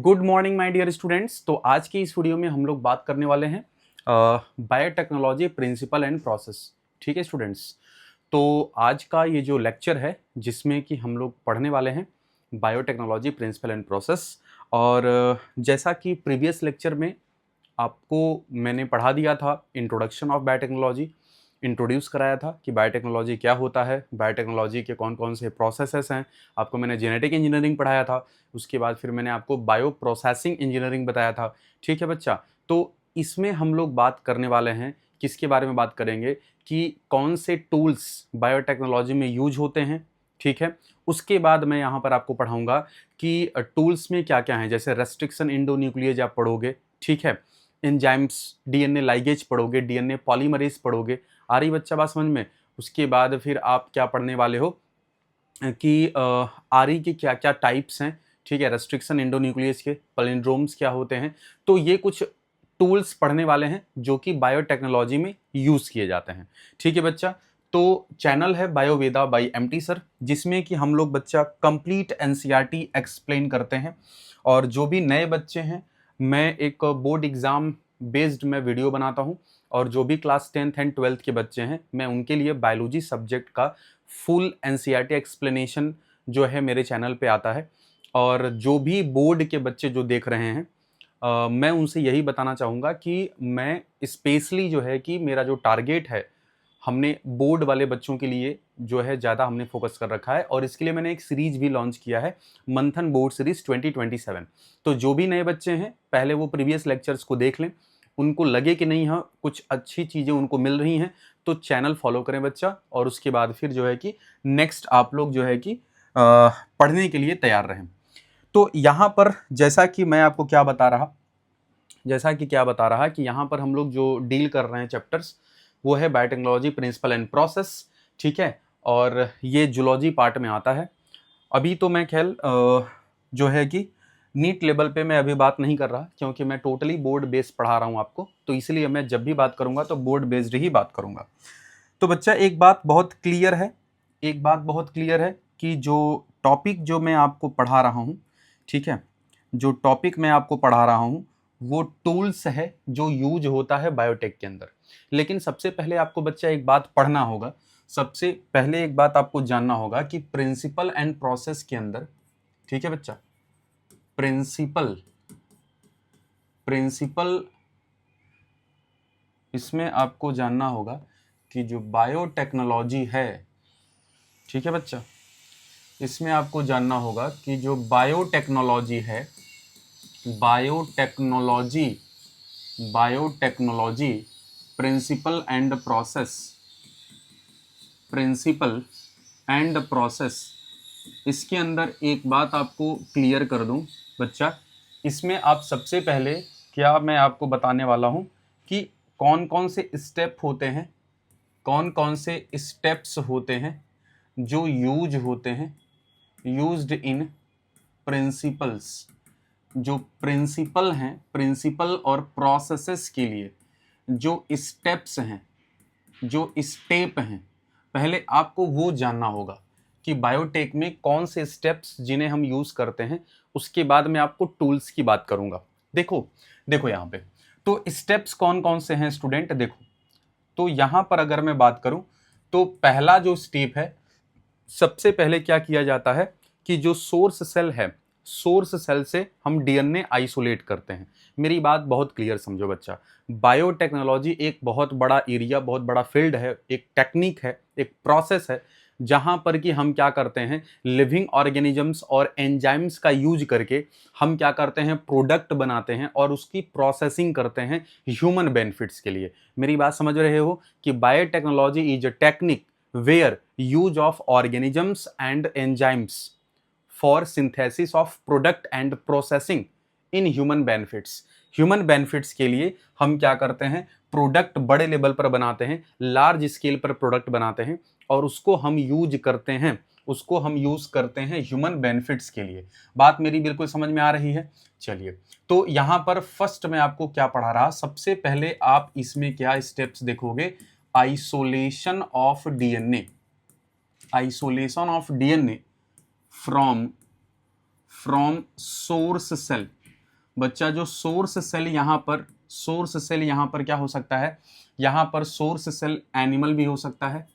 Good morning my dear students. तो आज की इस वीडियो में हम लोग बात करने वाले हैं बायोटेक्नोलॉजी प्रिंसिपल एंड प्रोसेस। ठीक है स्टूडेंट्स, तो आज का ये जो लेक्चर है जिसमें कि हम लोग पढ़ने वाले हैं बायोटेक्नोलॉजी प्रिंसिपल एंड प्रोसेस। और जैसा कि प्रीवियस लेक्चर में आपको मैंने पढ़ा दिया था इंट्रोडक्शन ऑफ बायोटेक्नोलॉजी, इंट्रोड्यूस कराया था कि बायोटेक्नोलॉजी क्या होता है, बायोटेक्नोलॉजी के कौन कौन से प्रोसेसेस हैं। आपको मैंने जेनेटिक इंजीनियरिंग पढ़ाया था, उसके बाद फिर मैंने आपको बायो प्रोसेसिंग इंजीनियरिंग बताया था। ठीक है बच्चा, तो इसमें हम लोग बात करने वाले हैं, किसके बारे में बात करेंगे कि कौन से टूल्स बायोटेक्नोलॉजी में यूज होते हैं। ठीक है, उसके बाद मैं यहाँ पर आपको पढ़ाऊँगा कि टूल्स में क्या क्या हैं, जैसे रेस्ट्रिक्शन इंडोन्यूक्लियेज आप पढ़ोगे। ठीक है, एंजाइम्स, डीएनए लाइगेज पढ़ोगे, डीएनए पॉलीमरेज पढ़ोगे। आ रही बच्चा बात समझ में। उसके बाद फिर आप क्या पढ़ने वाले हो कि आरई के क्या क्या टाइप्स हैं। ठीक है, रेस्ट्रिक्शन इंडोन्यूक्लियस के पैलिंड्रोम्स क्या होते हैं। तो ये कुछ टूल्स पढ़ने वाले हैं जो कि बायोटेक्नोलॉजी में यूज किए जाते हैं। ठीक है बच्चा, तो चैनल है बायोवेदा बाय एमटी सर, जिसमें कि हम लोग बच्चा कंप्लीट एनसीईआरटी एक्सप्लेन करते हैं। और जो भी नए बच्चे हैं, मैं एक बोर्ड एग्जाम बेस्ड मैं वीडियो बनाता हूँ, और जो भी क्लास 10th एंड 12th के बच्चे हैं मैं उनके लिए बायोलॉजी सब्जेक्ट का फुल एनसीईआरटी एक्सप्लेनेशन जो है मेरे चैनल पे आता है। और जो भी बोर्ड के बच्चे जो देख रहे हैं, मैं उनसे यही बताना चाहूँगा कि मैं स्पेशली जो है कि मेरा जो टारगेट है, हमने बोर्ड वाले बच्चों के लिए जो है ज़्यादा हमने फोकस कर रखा है। और इसके लिए मैंने एक सीरीज भी लॉन्च किया है, मंथन बोर्ड सीरीज 2027। तो जो भी नए बच्चे हैं पहले वो प्रीवियस लेक्चर्स को देख लें, उनको लगे कि नहीं हाँ कुछ अच्छी चीज़ें उनको मिल रही हैं तो चैनल फॉलो करें बच्चा। और उसके बाद फिर जो है कि नेक्स्ट आप लोग जो है कि पढ़ने के लिए तैयार रहें। तो यहाँ पर जैसा कि मैं आपको क्या बता रहा कि यहाँ पर हम लोग जो डील कर रहे हैं चैप्टर्स, वो है बायोटेक्नोलॉजी प्रिंसिपल एंड प्रोसेस। ठीक है, और ये जूलॉजी पार्ट में आता है। अभी तो मैं ख्याल जो है कि नीट लेवल पे मैं अभी बात नहीं कर रहा, क्योंकि मैं टोटली बोर्ड बेस्ड पढ़ा रहा हूँ आपको, तो इसलिए मैं जब भी बात करूँगा तो बोर्ड बेस्ड ही बात करूँगा। तो बच्चा एक बात बहुत क्लियर है कि जो टॉपिक जो मैं आपको पढ़ा रहा हूँ, ठीक है, जो टॉपिक मैं आपको पढ़ा रहा हूँ वो टूल्स है जो यूज होता है बायोटेक के अंदर। लेकिन सबसे पहले आपको बच्चा एक बात पढ़ना होगा, सबसे पहले एक बात आपको जानना होगा कि प्रिंसिपल एंड प्रोसेस के अंदर, ठीक है बच्चा, प्रिंसिपल इसमें आपको जानना होगा कि जो बायोटेक्नोलॉजी है, ठीक है बच्चा, इसमें आपको जानना होगा कि जो बायोटेक्नोलॉजी है, बायोटेक्नोलॉजी प्रिंसिपल एंड प्रोसेस, इसके अंदर एक बात आपको क्लियर कर दूं बच्चा, इसमें आप सबसे पहले क्या मैं आपको बताने वाला हूं कि कौन कौन से स्टेप होते हैं, कौन कौन से स्टेप्स होते हैं जो यूज्ड इन प्रिंसिपल्स, जो प्रिंसिपल हैं, प्रिंसिपल और प्रोसेसेस के लिए जो स्टेप्स हैं, जो स्टेप हैं, पहले आपको वो जानना होगा कि बायोटेक में कौन से स्टेप्स जिन्हें हम यूज करते हैं। उसके बाद मैं आपको टूल्स की बात करूंगा। देखो यहाँ पे तो स्टेप्स कौन कौन से हैं स्टूडेंट, देखो। तो यहाँ पर अगर मैं बात करूं तो पहला जो स्टेप है, सबसे पहले क्या किया जाता है कि जो सोर्स सेल है, सोर्स सेल से हम डीएनए आइसोलेट करते हैं। मेरी बात बहुत क्लियर समझो बच्चा, बायोटेक्नोलॉजी एक बहुत बड़ा एरिया, बहुत बड़ा फील्ड है, एक टेक्निक है, एक प्रोसेस है, जहां पर कि हम क्या करते हैं, लिविंग ऑर्गेनिजम्स और एंजाइम्स का यूज करके हम क्या करते हैं, प्रोडक्ट बनाते हैं और उसकी प्रोसेसिंग करते हैं ह्यूमन बेनिफिट्स के लिए। मेरी बात समझ रहे हो कि biotechnology is a technique where use of organisms and enzymes for synthesis of product and processing in human benefits। Human benefits के लिए हम क्या करते हैं, प्रोडक्ट बड़े लेवल पर बनाते हैं, लार्ज स्केल पर प्रोडक्ट बनाते हैं और उसको हम यूज करते हैं ह्यूमन बेनिफिट्स के लिए। बात मेरी बिल्कुल समझ में आ रही है। चलिए, तो यहां पर फर्स्ट मैं आपको क्या पढ़ा रहा, सबसे पहले आप इसमें क्या स्टेप्स देखोगे, isolation of DNA from source cell, बच्चा जो सोर्स सेल यहाँ पर क्या हो सकता है, यहाँ पर सोर्स सेल एनिमल भी हो सकता है,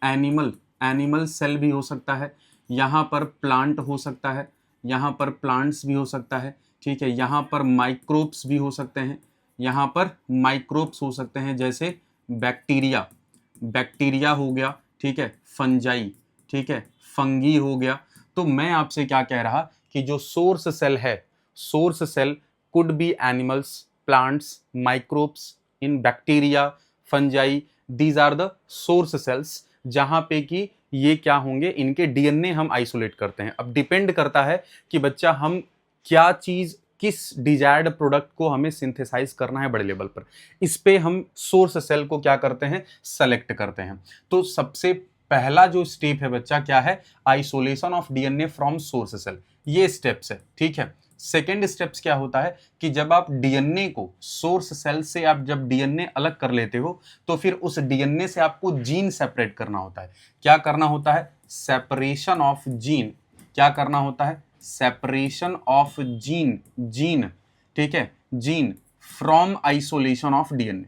एनिमल सेल भी हो सकता है, यहाँ पर प्लांट हो सकता है, यहाँ पर प्लांट्स भी हो सकता है, ठीक है। यहाँ पर माइक्रोब्स भी हो सकते हैं, यहाँ पर माइक्रोब्स हो सकते हैं, जैसे बैक्टीरिया हो गया, ठीक है, फंजाई, ठीक है, फंगी हो गया। तो मैं आपसे क्या कह रहा कि जो सोर्स सेल है, source cell could be animals, plants, microbes in bacteria, fungi, these are the source cells, जहां पे कि ये क्या होंगे, इनके डीएनए हम आइसोलेट करते हैं। अब डिपेंड करता है कि बच्चा हम क्या चीज, किस डिजायर्ड प्रोडक्ट को हमें सिंथेसाइज करना है बड़े लेवल पर, इस पे हम सोर्स सेल को क्या करते हैं, सेलेक्ट करते हैं। तो सबसे पहला जो स्टेप है बच्चा क्या है, isolation of DNA from source cell, ये स्टेप्स है, ठीक है। सेकेंड स्टेप्स क्या होता है कि जब आप डीएनए को सोर्स सेल से आप जब डीएनए अलग कर लेते हो, तो फिर उस डीएनए से आपको जीन सेपरेट करना होता है। क्या करना होता है, सेपरेशन ऑफ जीन। क्या करना होता है, सेपरेशन ऑफ जीन, ठीक है, gene from isolation of DNA,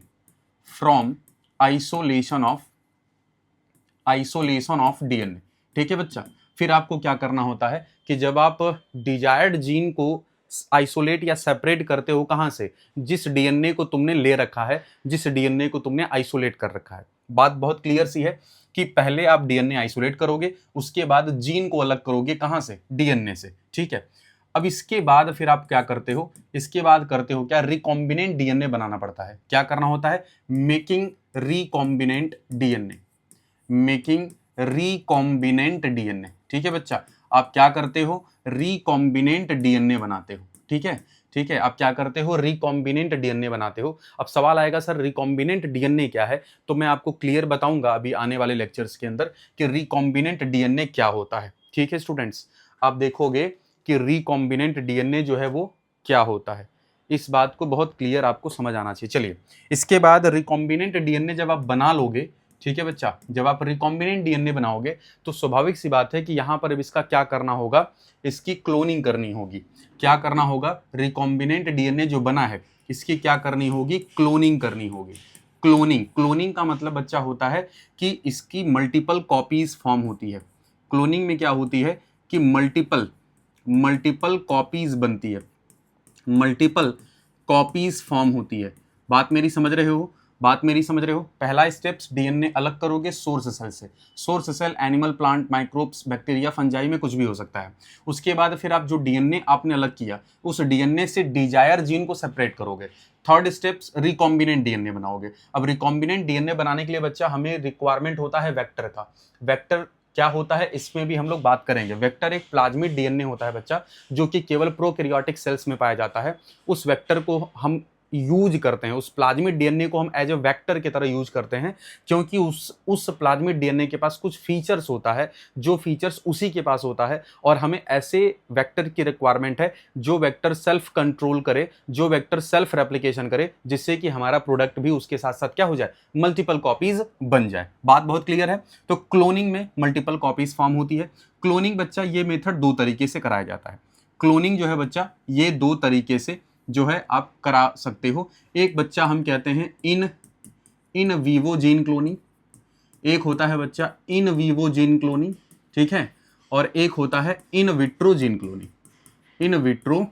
from isolation of DNA, ठीक है बच्चा। फिर आपको क्या करना होता है कि जब आप डिजायर्ड जीन को आइसोलेट या सेपरेट करते हो, कहां से, जिस डीएनए को तुमने ले रखा है, जिस डीएनए को तुमने आइसोलेट कर रखा है। बात बहुत क्लियर सी है कि पहले आप डीएनए आइसोलेट करोगे, उसके बाद जीन को अलग करोगे, कहां से, डीएनए से, ठीक है। अब इसके बाद फिर आप क्या करते हो, इसके बाद करते हो क्या, रिकॉम्बिनेंट डीएनए बनाना पड़ता है। क्या करना होता है, making recombinant DNA, making recombinant DNA, ठीक है बच्चा। आप क्या करते हो, रिकॉम्बिनेंट डीएनए बनाते हो, ठीक है, ठीक है। आप क्या करते हो, रिकॉम्बिनेंट डीएनए बनाते हो। अब सवाल आएगा सर रिकॉम्बिनेंट डीएनए क्या है, तो मैं आपको क्लियर बताऊंगा अभी आने वाले लेक्चर्स के अंदर कि रिकॉम्बिनेंट डीएनए क्या होता है, ठीक है स्टूडेंट्स। आप देखोगे कि रिकॉम्बिनेंट डीएनए जो है वो क्या होता है, इस बात को बहुत क्लियर आपको समझ आना चाहिए। चलिए, इसके बाद रिकॉम्बिनेंट डीएनए जब आप बना लोगे, ठीक है बच्चा, जब आप रिकॉम्बिनेंट डीएनए बनाओगे तो स्वाभाविक सी बात है कि यहां पर अब इसका क्या करना होगा, इसकी क्लोनिंग करनी होगी। क्या करना होगा, रिकॉम्बिनेंट डीएनए जो बना है इसकी क्या करनी होगी, क्लोनिंग करनी होगी। क्लोनिंग का मतलब बच्चा होता है कि इसकी मल्टीपल कॉपीज फॉर्म होती है। क्लोनिंग में क्या होती है कि मल्टीपल कॉपीज बनती है, मल्टीपल कॉपीज फॉर्म होती है। बात मेरी समझ रहे हो, पहला स्टेप्स डीएनए अलग करोगे सोर्स सेल से। Source cell animal, plant, microbes, bacteria, fungi में कुछ भी हो सकता है। उसके बाद फिर आप जो डीएनए आपने अलग किया, उस डीएनए से डिजायर जीन को सेपरेट करोगे। थर्ड स्टेप्स रिकॉम्बिनेंट डीएनए बनाओगे। अब रिकॉम्बिनेंट डीएनए बनाने के लिए बच्चा हमें रिक्वायरमेंट होता है वेक्टर का। वेक्टर क्या होता है, इसमें भी हम लोग बात करेंगे। वेक्टर एक प्लाज्मिड डीएनए होता है बच्चा, जो कि केवल प्रोकैरियोटिक सेल्स में पाया जाता है। उस वेक्टर को हम यूज करते हैं, उस प्लाज्मिड डीएनए को हम एज ए वेक्टर की तरह यूज करते हैं, क्योंकि उस प्लाज्मिड डीएनए के पास कुछ फीचर्स होता है, जो फीचर्स उसी के पास होता है। और हमें ऐसे वेक्टर की रिक्वायरमेंट है जो वेक्टर सेल्फ कंट्रोल करे, जो वेक्टर सेल्फ रेप्लिकेशन करे, जिससे कि हमारा प्रोडक्ट भी उसके साथ साथ क्या हो जाए, मल्टीपल कॉपीज बन जाए। बात बहुत क्लियर है। तो क्लोनिंग में मल्टीपल कॉपीज फॉर्म होती है। क्लोनिंग बच्चा ये मेथड दो तरीके से कराया जाता है। क्लोनिंग जो है बच्चा ये दो तरीके से जो है आप करा सकते हो। एक बच्चा हम कहते हैं इन वीवो जीन क्लोनिंग, एक होता है बच्चा इन वीवो जीन क्लोनिंग, ठीक है, और एक होता है in vitro gene cloning, in vitro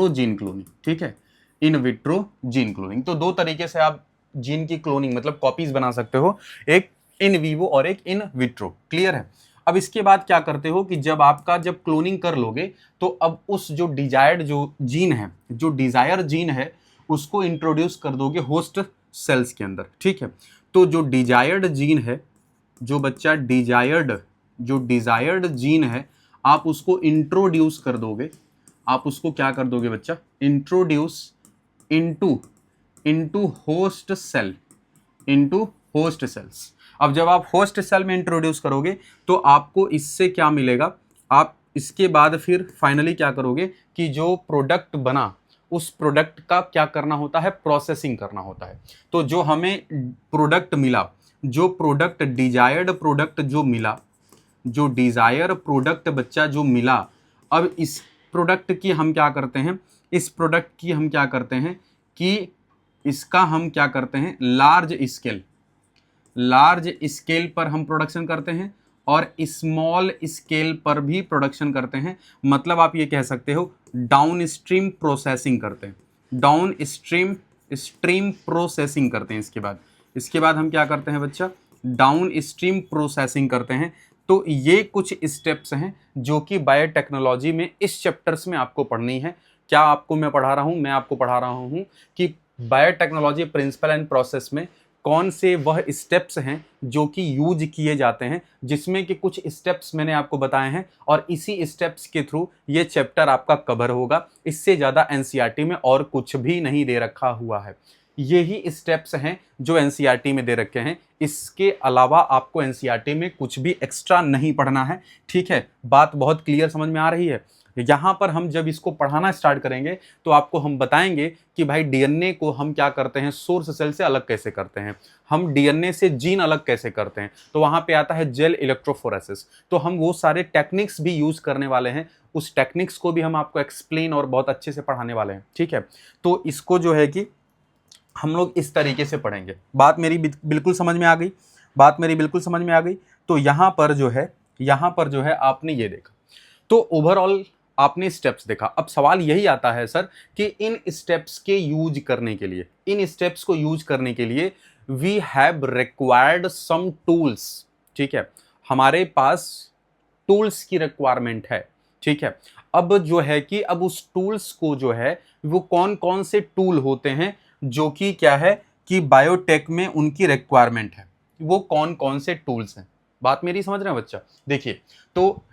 gene cloning, ठीक है, इन विट्रो जीन क्लोनिंग। तो दो तरीके से आप जीन की क्लोनिंग मतलब कॉपीज बना सकते हो, एक इन वीवो और एक इन विट्रो। क्लियर है। अब इसके बाद क्या करते हो कि जब क्लोनिंग कर लोगे तो अब उस जो डिजायर्ड जो जीन है, जो डिजायर जीन है, उसको इंट्रोड्यूस कर दोगे होस्ट सेल्स के अंदर, ठीक है। तो जो डिजायर्ड जीन है, जो बच्चा डिजायर्ड जीन है, आप उसको इंट्रोड्यूस कर दोगे। आप उसको क्या कर दोगे बच्चा, इंट्रोड्यूस इनटू होस्ट सेल्स। अब जब आप होस्ट सेल में इंट्रोड्यूस करोगे तो आपको इससे क्या मिलेगा, आप इसके बाद फिर फाइनली क्या करोगे कि जो प्रोडक्ट बना उस प्रोडक्ट का क्या करना होता है, प्रोसेसिंग करना होता है। तो जो हमें प्रोडक्ट मिला, जो प्रोडक्ट डिजायर्ड प्रोडक्ट जो मिला, जो डिजायर प्रोडक्ट बच्चा जो मिला, अब प्रोडक्ट की हम क्या करते हैं, इस प्रोडक्ट की हम क्या करते हैं कि इसका हम क्या करते हैं, लार्ज स्केल पर हम प्रोडक्शन करते हैं और स्मॉल स्केल पर भी प्रोडक्शन करते हैं। मतलब आप ये कह सकते हो डाउन स्ट्रीम प्रोसेसिंग करते हैं, डाउन स्ट्रीम प्रोसेसिंग करते हैं। इसके बाद हम क्या करते हैं बच्चा, डाउन स्ट्रीम प्रोसेसिंग करते हैं। तो ये कुछ स्टेप्स हैं जो कि बायोटेक्नोलॉजी में इस चैप्टर्स में आपको पढ़नी है। क्या आपको मैं पढ़ा रहा हूँ, मैं आपको पढ़ा रहा हूँ कि बायोटेक्नोलॉजी प्रिंसिपल एंड प्रोसेस में कौन से वह स्टेप्स हैं जो कि यूज किए जाते हैं, जिसमें कि कुछ स्टेप्स मैंने आपको बताए हैं और इसी स्टेप्स के थ्रू ये चैप्टर आपका कवर होगा। इससे ज़्यादा एनसीईआरटी में और कुछ भी नहीं दे रखा हुआ है, यही स्टेप्स हैं जो एनसीईआरटी में दे रखे हैं। इसके अलावा आपको एनसीईआरटी में कुछ भी एक्स्ट्रा नहीं पढ़ना है। ठीक है, बात बहुत क्लियर समझ में आ रही है। यहाँ पर हम जब इसको पढ़ाना स्टार्ट करेंगे तो आपको हम बताएंगे कि भाई डीएनए को हम क्या करते हैं, सोर्स सेल से अलग कैसे करते हैं, हम डीएनए से जीन अलग कैसे करते हैं। तो वहाँ पे आता है जेल इलेक्ट्रोफोरेसिस। तो हम वो सारे टेक्निक्स भी यूज करने वाले हैं, उस टेक्निक्स को भी हम आपको एक्सप्लेन और बहुत अच्छे से पढ़ाने वाले हैं। ठीक है, तो इसको जो है कि हम लोग इस तरीके से पढ़ेंगे। बात मेरी बिल्कुल समझ में आ गई, बात मेरी बिल्कुल समझ में आ गई। तो यहाँ पर जो है आपने ये देखा, तो ओवरऑल आपने स्टेप्स देखा। अब सवाल यही आता है सर कि इन स्टेप्स को यूज करने के लिए we have required some tools. ठीक है, हमारे पास टूल्स की रिक्वायरमेंट है। ठीक है, अब जो है कि अब उस टूल्स को जो है वो कौन कौन से टूल होते हैं जो कि क्या है कि बायोटेक में उनकी रिक्वायरमेंट है, वो कौन कौन से टूल्स हैं। बात मेरी समझ रहे हैं बच्चा? देखिए, तो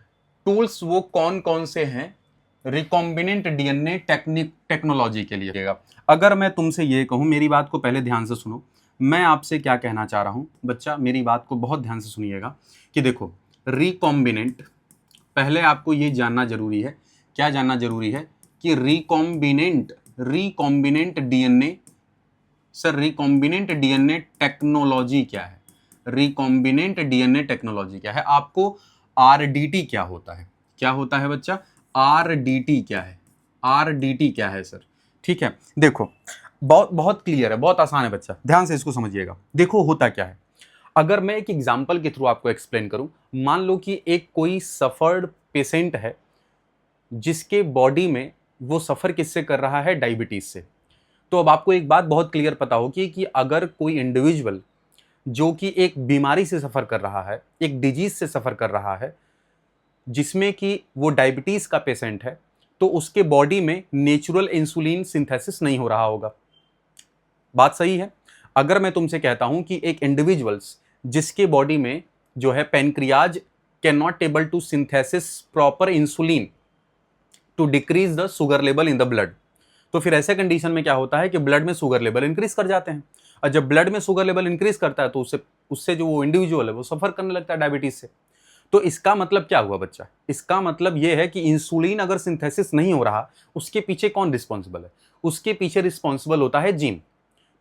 टूल्स वो कौन कौन से हैं रिकॉम्बिनेंट डीएनए टेक्नोलॉजी के लिए। अगर मैं तुमसे ये कहूं, मेरी बात को पहले ध्यान से सुनो, मैं आपसे क्या कहना चाह रहा हूं बच्चा, मेरी बात को बहुत ध्यान से सुनिएगा कि देखो रिकॉम्बिनेंट, पहले आपको ये जानना जरूरी है, क्या जानना जरूरी है कि recombinant DNA, sir recombinant DNA technology क्या है, रिकॉम्बिनेंट डीएनए टेक्नोलॉजी क्या है। आपको आरडीटी क्या होता है, क्या होता है बच्चा, आरडीटी क्या है, आरडीटी क्या है सर। ठीक है, देखो बहुत क्लियर है, बहुत आसान है बच्चा, ध्यान से इसको समझिएगा। देखो होता क्या है, अगर मैं एक एग्जांपल के थ्रू आपको एक्सप्लेन करूं, मान लो कि एक कोई सफर्ड पेशेंट है जिसके बॉडी में वो सफर किससे कर रहा है, डायबिटीज से। तो अब आपको एक बात बहुत क्लियर पता होगी कि अगर कोई इंडिविजुअल जो कि एक बीमारी से सफर कर रहा है, एक डिजीज से सफर कर रहा है, जिसमें कि वो डायबिटीज का पेशेंट है, तो उसके बॉडी में नेचुरल इंसुलिन सिंथेसिस नहीं हो रहा होगा। बात सही है? अगर मैं तुमसे कहता हूं कि एक इंडिविजुअल्स जिसके बॉडी में जो है pancreas can not able to synthesis proper insulin to decrease the sugar level in the blood, तो फिर ऐसे कंडीशन में क्या होता है कि ब्लड में शुगर लेवल इंक्रीज कर जाते हैं, और जब ब्लड में शुगर लेवल इंक्रीज करता है तो उससे जो वो इंडिविजुअल है वो सफर करने लगता है डायबिटीज से। तो इसका मतलब क्या हुआ बच्चा, इसका मतलब ये है कि इंसुलिन अगर सिंथेसिस नहीं हो रहा, उसके पीछे कौन रिस्पॉन्सिबल है, उसके पीछे रिस्पॉन्सिबल होता है जीन।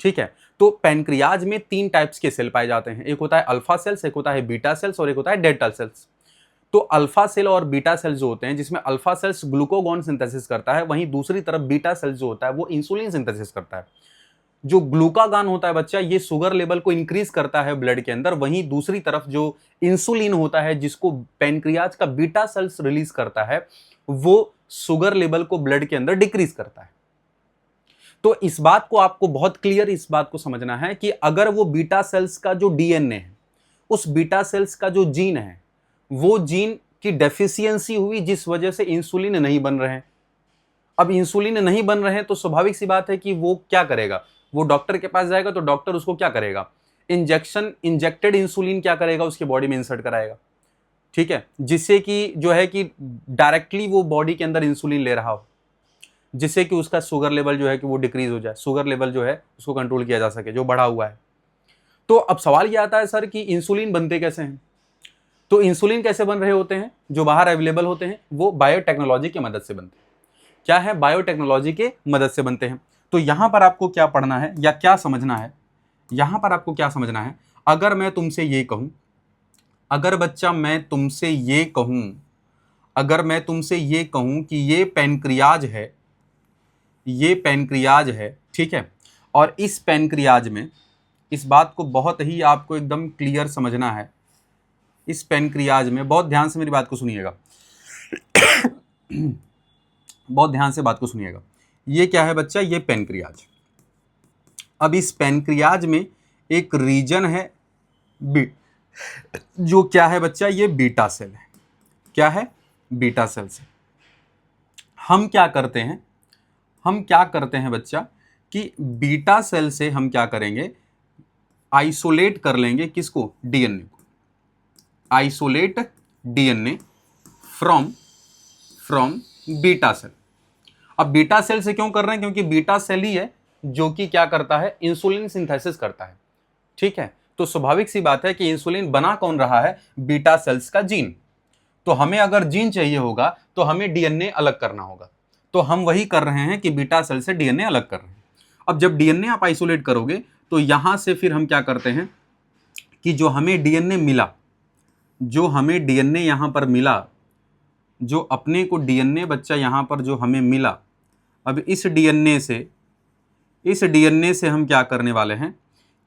ठीक है, तो पैनक्रियाज में 3 टाइप्स के सेल पाए जाते हैं, एक होता है अल्फा सेल्स, एक होता है बीटा सेल्स और एक होता है डेल्टा सेल्स। तो अल्फा सेल और बीटा सेल जो होते हैं, जिसमें अल्फा सेल्स ग्लूकागॉन सिंथेसिस करता है, वहीं दूसरी तरफ बीटा सेल जो होता है वो इंसुलिन सिंथेसिस करता है। जो ग्लूकागॉन होता है बच्चा, ये शुगर लेवल को इंक्रीज करता है ब्लड के अंदर, वहीं दूसरी तरफ जो इंसुलिन होता है जिसको पैनक्रियाज का बीटा सेल्स रिलीज करता है, वो शुगर लेवल को ब्लड के अंदर डिक्रीज करता है। तो इस बात को आपको बहुत क्लियर इस बात को समझना है कि अगर वो बीटा सेल्स का जो डीएनए है, उस बीटा सेल्स का जो जीन है, वो जीन की डेफिशिएंसी हुई जिस वजह से इंसुलिन नहीं बन रहे हैं। अब इंसुलिन नहीं बन रहे हैं तो स्वाभाविक सी बात है कि वो क्या करेगा, वो डॉक्टर के पास जाएगा, तो डॉक्टर उसको क्या करेगा, इंजेक्टेड इंसुलिन क्या करेगा, उसके बॉडी में इंसर्ट कराएगा। ठीक है, जिससे कि जो है कि डायरेक्टली वो बॉडी के अंदर इंसुलिन ले रहा हो, जिससे कि उसका शुगर लेवल जो है कि वो डिक्रीज हो जाए, शुगर लेवल जो है उसको कंट्रोल किया जा सके जो बढ़ा हुआ है। तो अब सवाल ये आता है सर कि इंसुलिन बनते कैसे हैं। तो इंसुलिन कैसे बन रहे होते हैं, जो बाहर अवेलेबल होते हैं वो बायोटेक्नोलॉजी की मदद से बनते हैं। क्या है, बायोटेक्नोलॉजी के मदद से बनते हैं। तो यहां पर आपको क्या पढ़ना है या क्या समझना है, यहां पर आपको क्या समझना है, अगर मैं तुमसे ये कहूं, अगर बच्चा मैं तुमसे ये कहूं, अगर मैं तुमसे ये कहूं कि ये पैनक्रियाज है, ये पैनक्रियाज है, ठीक है, और इस पैनक्रियाज में, इस बात को बहुत ही आपको एकदम क्लियर समझना है, इस पैनक्रियाज में, बहुत ध्यान से मेरी बात को सुनिएगा बहुत ध्यान से बात को सुनिएगा। ये क्या है बच्चा? ये पैनक्रियाज। अब इस पैनक्रियाज में एक रीजन है जो क्या है बच्चा? ये बीटा सेल है। क्या है? बीटा सेल से हम क्या करते हैं, हम क्या करते हैं बच्चा कि बीटा सेल से हम क्या करेंगे? आइसोलेट कर लेंगे किसको? डीएनए को। Isolate DNA from beta cell. अब बीटा सेल से क्यों कर रहे हैं? क्योंकि बीटा सेल ही है जो कि क्या करता है? इंसुलिन सिंथेसिस करता है, ठीक है। तो स्वाभाविक सी बात है कि इंसुलिन बना कौन रहा है? बीटा सेल्स का जीन। तो हमें अगर जीन चाहिए होगा तो हमें डीएनए अलग करना होगा, तो हम वही कर रहे हैं कि बीटा सेल से डीएनए अलग कर रहे हैं। अब जब डीएनए आप आइसोलेट करोगे तो यहां से फिर हम क्या करते हैं कि जो हमें डीएनए मिला, जो हमें डीएनए यहां पर मिला, जो अपने को डीएनए बच्चा यहां पर जो हमें मिला, अब इस डीएनए से हम क्या करने वाले हैं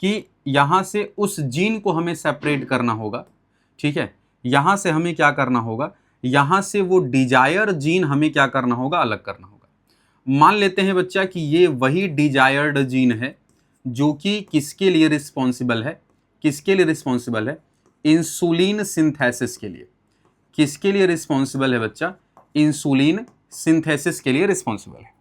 कि यहां से उस जीन को हमें सेपरेट करना होगा, ठीक है। यहां से हमें क्या करना होगा? यहां से वो डिजायर जीन हमें क्या करना होगा? अलग करना होगा। मान लेते हैं बच्चा कि ये वही डिजायर्ड जीन है जो कि किसके लिए रिस्पॉन्सिबल है? किसके लिए रिस्पॉन्सिबल है? इंसुलिन सिंथेसिस के लिए। किसके लिए रिस्पॉन्सिबल है बच्चा? इंसुलिन सिंथेसिस के लिए रिस्पॉन्सिबल है।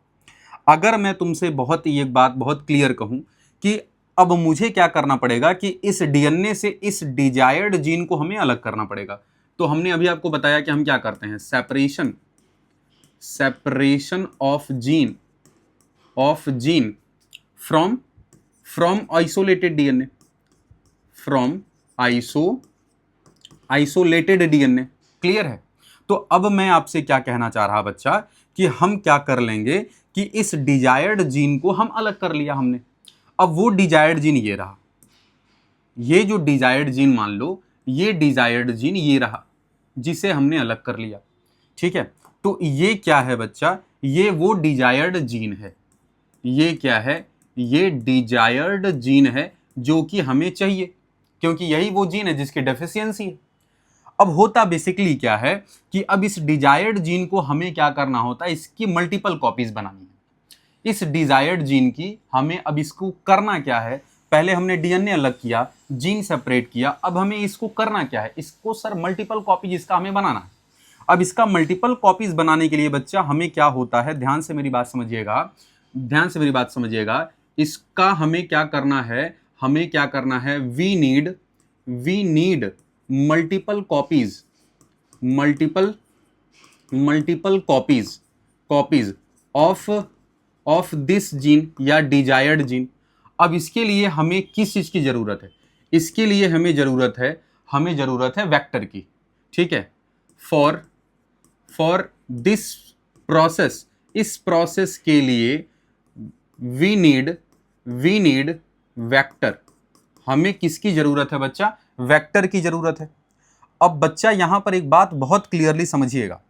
अगर मैं तुमसे बहुत ही एक बात बहुत क्लियर कहूं कि अब मुझे क्या करना पड़ेगा कि इस डीएनए से इस डिजायर्ड जीन को हमें अलग करना पड़ेगा, तो हमने अभी आपको बताया कि हम क्या करते हैं? Separation of gene from isolated DNA, from isolated DNA. Clear है? तो अब मैं आपसे क्या कहना चाह रहा बच्चा कि हम क्या कर लेंगे कि इस डिजायर्ड जीन को हम अलग कर लिया हमने। अब वो डिजायर्ड जीन ये रहा, ये जो डिजायर्ड जीन मान लो, ये डिजायर्ड जीन ये रहा जिसे हमने अलग कर लिया, ठीक है। तो ये क्या है बच्चा? ये वो डिजायर्ड जीन है। ये क्या है? ये डिजायर्ड जीन है जो कि हमें चाहिए, क्योंकि यही वो जीन है जिसकी डेफिशिएंसी है। अब होता बेसिकली क्या है कि अब इस डिजायर्ड जीन को हमें क्या करना होता है? इसकी मल्टीपल कॉपीज बनानी है। इस डिजायर्ड जीन की हमें अब इसको करना क्या है? पहले हमने डीएनए अलग किया, जीन सेपरेट किया, अब हमें इसको करना क्या है? इसको सर मल्टीपल कॉपीज इसका हमें बनाना है। अब इसका मल्टीपल कॉपीज बनाने के लिए बच्चा हमें क्या होता है? ध्यान से मेरी बात समझिएगा, ध्यान से मेरी बात समझिएगा। इसका हमें क्या करना है? हमें क्या करना है? We need multiple copies of this gene या डिजायर्ड जीन। अब इसके लिए हमें किस चीज की जरूरत है? इसके लिए हमें जरूरत है वेक्टर की, ठीक है। फॉर दिस प्रोसेस, इस प्रोसेस के लिए वी नीड वेक्टर। हमें किसकी जरूरत है बच्चा? वेक्टर की जरूरत है। अब बच्चा यहां पर एक बात बहुत क्लियरली समझिएगा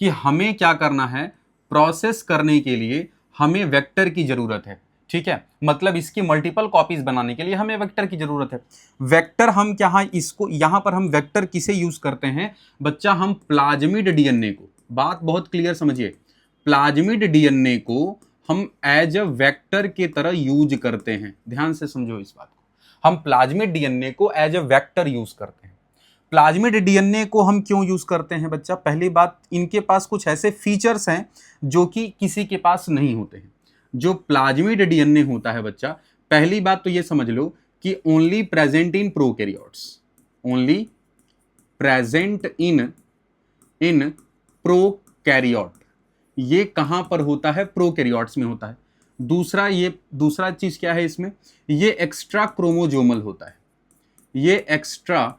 कि हमें क्या करना है? प्रोसेस करने के लिए हमें वेक्टर की जरूरत है, ठीक है। मतलब इसकी मल्टीपल कॉपीज बनाने के लिए हमें वेक्टर की जरूरत है। वेक्टर हम क्या है? इसको यहां पर हम वेक्टर किसे यूज करते हैं बच्चा? हम प्लाज्मिड डीएनए को, बात बहुत क्लियर समझिए, प्लाज्मिड डीएनए को हम एज अ वेक्टर की तरह यूज करते हैं। ध्यान से समझो इस बात को, हम प्लाज्मिड डीएनए को एज अ वेक्टर यूज करते हैं। प्लाज्मिड डीएनए को हम क्यों यूज करते हैं बच्चा? पहली बात, इनके पास कुछ ऐसे फीचर्स हैं जो कि किसी के पास नहीं होते हैं। जो प्लाज्मिड डीएनए होता है बच्चा, पहली बात तो ये समझ लो कि only present in prokaryotes, only present in prokaryote. ये कहां पर होता है? प्रोकैरियोट्स में होता है। दूसरा चीज क्या है इसमें? ये एक्स्ट्रा क्रोमोजोमल होता है। ये एक्स्ट्रा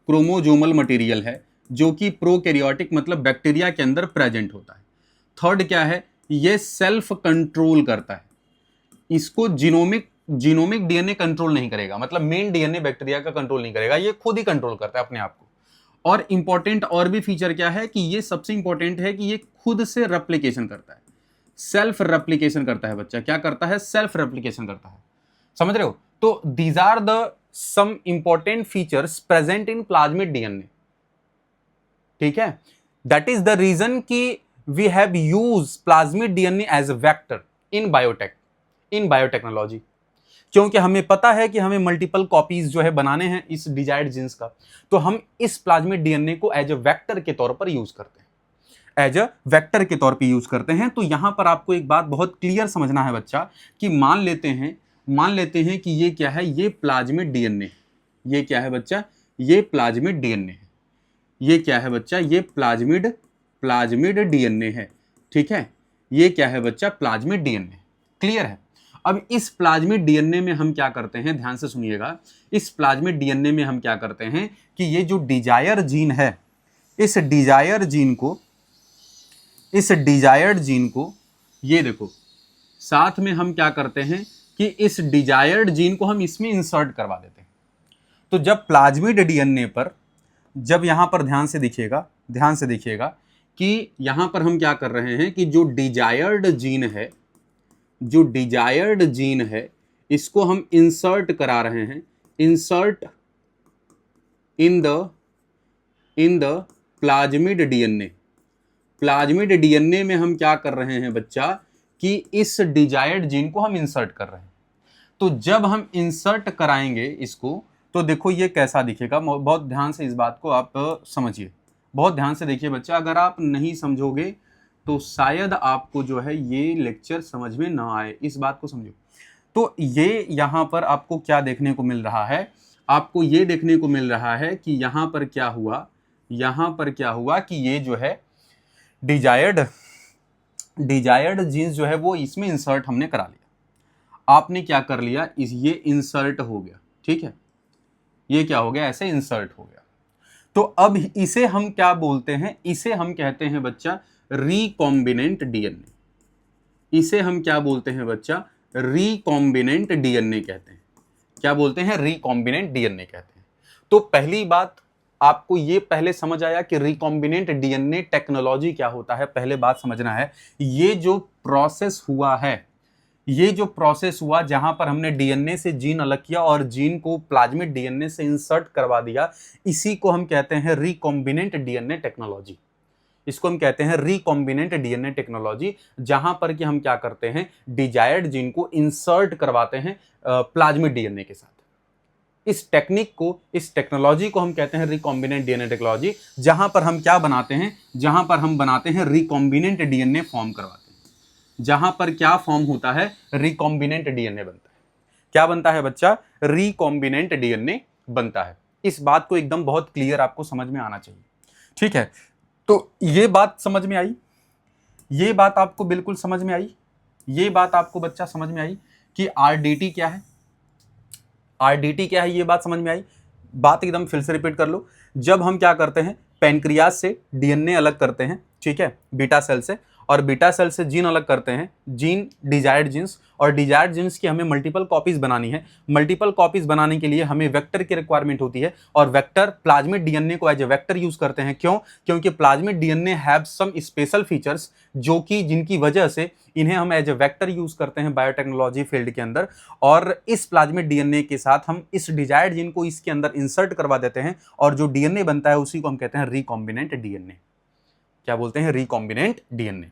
क्रोमोजोमल मटेरियल है जो कि प्रोकैरियोटिक मतलब बैक्टीरिया के अंदर प्रेजेंट होता है। थर्ड क्या है? ये सेल्फ कंट्रोल करता है। इसको जीनोमिक डीएनए कंट्रोल नहीं करेगा, मतलब मेन डीएनए बैक्टीरिया का कंट्रोल नहीं करेगा, ये खुद ही कंट्रोल करता है अपने आप को। और इंपॉर्टेंट और भी फीचर क्या है कि ये सबसे इंपॉर्टेंट है कि ये खुद से रेप्लिकेशन करता है, सेल्फ रेप्लिकेशन करता है बच्चा। क्या करता है? सेल्फ रेप्लिकेशन करता है। समझ रहे हो? तो these are the some important features present in plasmid DNA. ठीक है, दैट इज द रीजन कि we have use plasmid DNA as a vector in biotechnology, क्योंकि हमें पता है कि हमें मल्टीपल कॉपीज जो है बनाने हैं इस डिजायर्ड जीन्स का, तो हम इस प्लाज्मिड डीएनए को एज अ वेक्टर के तौर पर यूज करते हैं, एज अ वेक्टर के तौर पर यूज करते हैं। तो यहां पर आपको एक बात बहुत क्लियर समझना है बच्चा कि मान लेते हैं कि ये क्या है? ये प्लाज्मिड डीएनए। ये क्या है बच्चा? ये प्लाज्मिड डीएनए है। ये क्या है बच्चा? ये प्लाज्मिड डीएनए है। ठीक है, ये क्या है बच्चा? Plasmid DNA. क्लियर है? अब इस प्लाज्मिड डीएनए में हम क्या करते हैं, ध्यान से सुनिएगा, इस प्लाज्मिड डीएनए में हम क्या करते हैं कि ये जो डिजायर जीन है, इस डिजायर्ड जीन को ये देखो, साथ में हम क्या करते हैं कि इस डिजायर्ड जीन को हम इसमें इंसर्ट करवा देते हैं। तो जब प्लाज्मिड डीएनए पर, जब यहां पर ध्यान से देखिएगा कि यहां पर हम क्या कर रहे हैं कि जो डिजायर्ड जीन है इसको हम इंसर्ट करा रहे हैं, insert in the plasmid DNA. Plasmid DNA में हम क्या कर रहे हैं बच्चा कि इस डिजायर्ड जीन को हम इंसर्ट कर रहे हैं। तो जब हम इंसर्ट कराएंगे इसको, तो देखो ये कैसा दिखेगा। बहुत ध्यान से इस बात को आप समझिए, बहुत ध्यान से देखिए बच्चा। अगर आप नहीं समझोगे तो शायद आपको जो है ये लेक्चर समझ में ना आए, इस बात को समझो। तो ये यहाँ पर आपको क्या देखने को मिल रहा है? आपको ये देखने को मिल रहा है कि यहाँ पर क्या हुआ कि ये जो है डिजायर्ड जीन्स जो है वो इसमें इंसर्ट हमने करा लिया। आपने क्या कर लिया, ये इंसर्ट हो गया। ठीक है, ये क्या हो गया? ऐसे इंसर्ट हो गया। तो अब इसे हम क्या बोलते हैं? इसे हम कहते हैं बच्चा रिकॉम्बिनेंट डीएनए। इसे हम क्या बोलते हैं बच्चा? रिकॉम्बिनेंट डीएनए कहते हैं। क्या बोलते हैं? रिकॉम्बिनेंट डीएनए कहते हैं। तो पहली बात आपको ये पहले समझ आया कि रिकॉम्बिनेंट डीएनए टेक्नोलॉजी क्या होता है। पहले बात समझना है, ये जो प्रोसेस हुआ जहां पर हमने डीएनए से जीन अलग किया और जीन को प्लाज्मिड डीएनए से इंसर्ट करवा दिया, इसी को हम कहते हैं रिकॉम्बिनेंट डीएनए टेक्नोलॉजी। इसको हम कहते हैं रिकॉम्बिनेंट डीएनए टेक्नोलॉजी, जहां पर कि हम क्या करते हैं, डिजायर्ड जीन को इंसर्ट करवाते हैं प्लाज्मिड डीएनए के साथ। इस टेक्नोलॉजी को हम कहते हैं रिकॉम्बिनेंट डीएनए टेक्नोलॉजी, जहां पर हम क्या बनाते हैं, जहां पर हम बनाते हैं रिकॉम्बिनेंट डीएनए फॉर्म करवाते हैं। जहां पर क्या फॉर्म होता है? रिकॉम्बिनेंट डीएनए बनता है। क्या बनता है बच्चा? रिकॉम्बिनेंट डीएनए बनता है। इस बात को एकदम बहुत क्लियर आपको समझ में आना चाहिए। ठीक है, तो ये बात समझ में आई, ये बात आपको बिल्कुल समझ में आई, ये बात आपको बच्चा समझ में आई कि आरडीटी क्या है, आरडीटी क्या है, ये बात समझ में आई। बात एकदम फिर से रिपीट कर लो। जब हम क्या करते हैं, पैनक्रियाज से डीएनए अलग करते हैं, ठीक है, बीटा सेल से, और बीटा सेल से जीन अलग करते हैं, जीन डिजायर्ड जीन्स, और डिजायर्ड जीन्स की हमें मल्टीपल कॉपीज बनानी है। मल्टीपल कॉपीज बनाने के लिए हमें वेक्टर की रिक्वायरमेंट होती है, और वेक्टर प्लाज्मिड डीएनए को एज ए वेक्टर यूज करते हैं। क्यों? क्योंकि plasmid DNA have some special features जो कि जिनकी वजह से इन्हें हम एज ए वेक्टर यूज करते हैं बायोटेक्नोलॉजी फील्ड के अंदर। और इस प्लाज्मिड डीएनए के साथ हम इस डिजायर्ड जीन को इसके अंदर इंसर्ट करवा देते हैं, और जो डीएनए बनता है उसी को हम कहते हैं रिकॉम्बिनेंट डीएनए। क्या बोलते हैं? Recombinant DNA.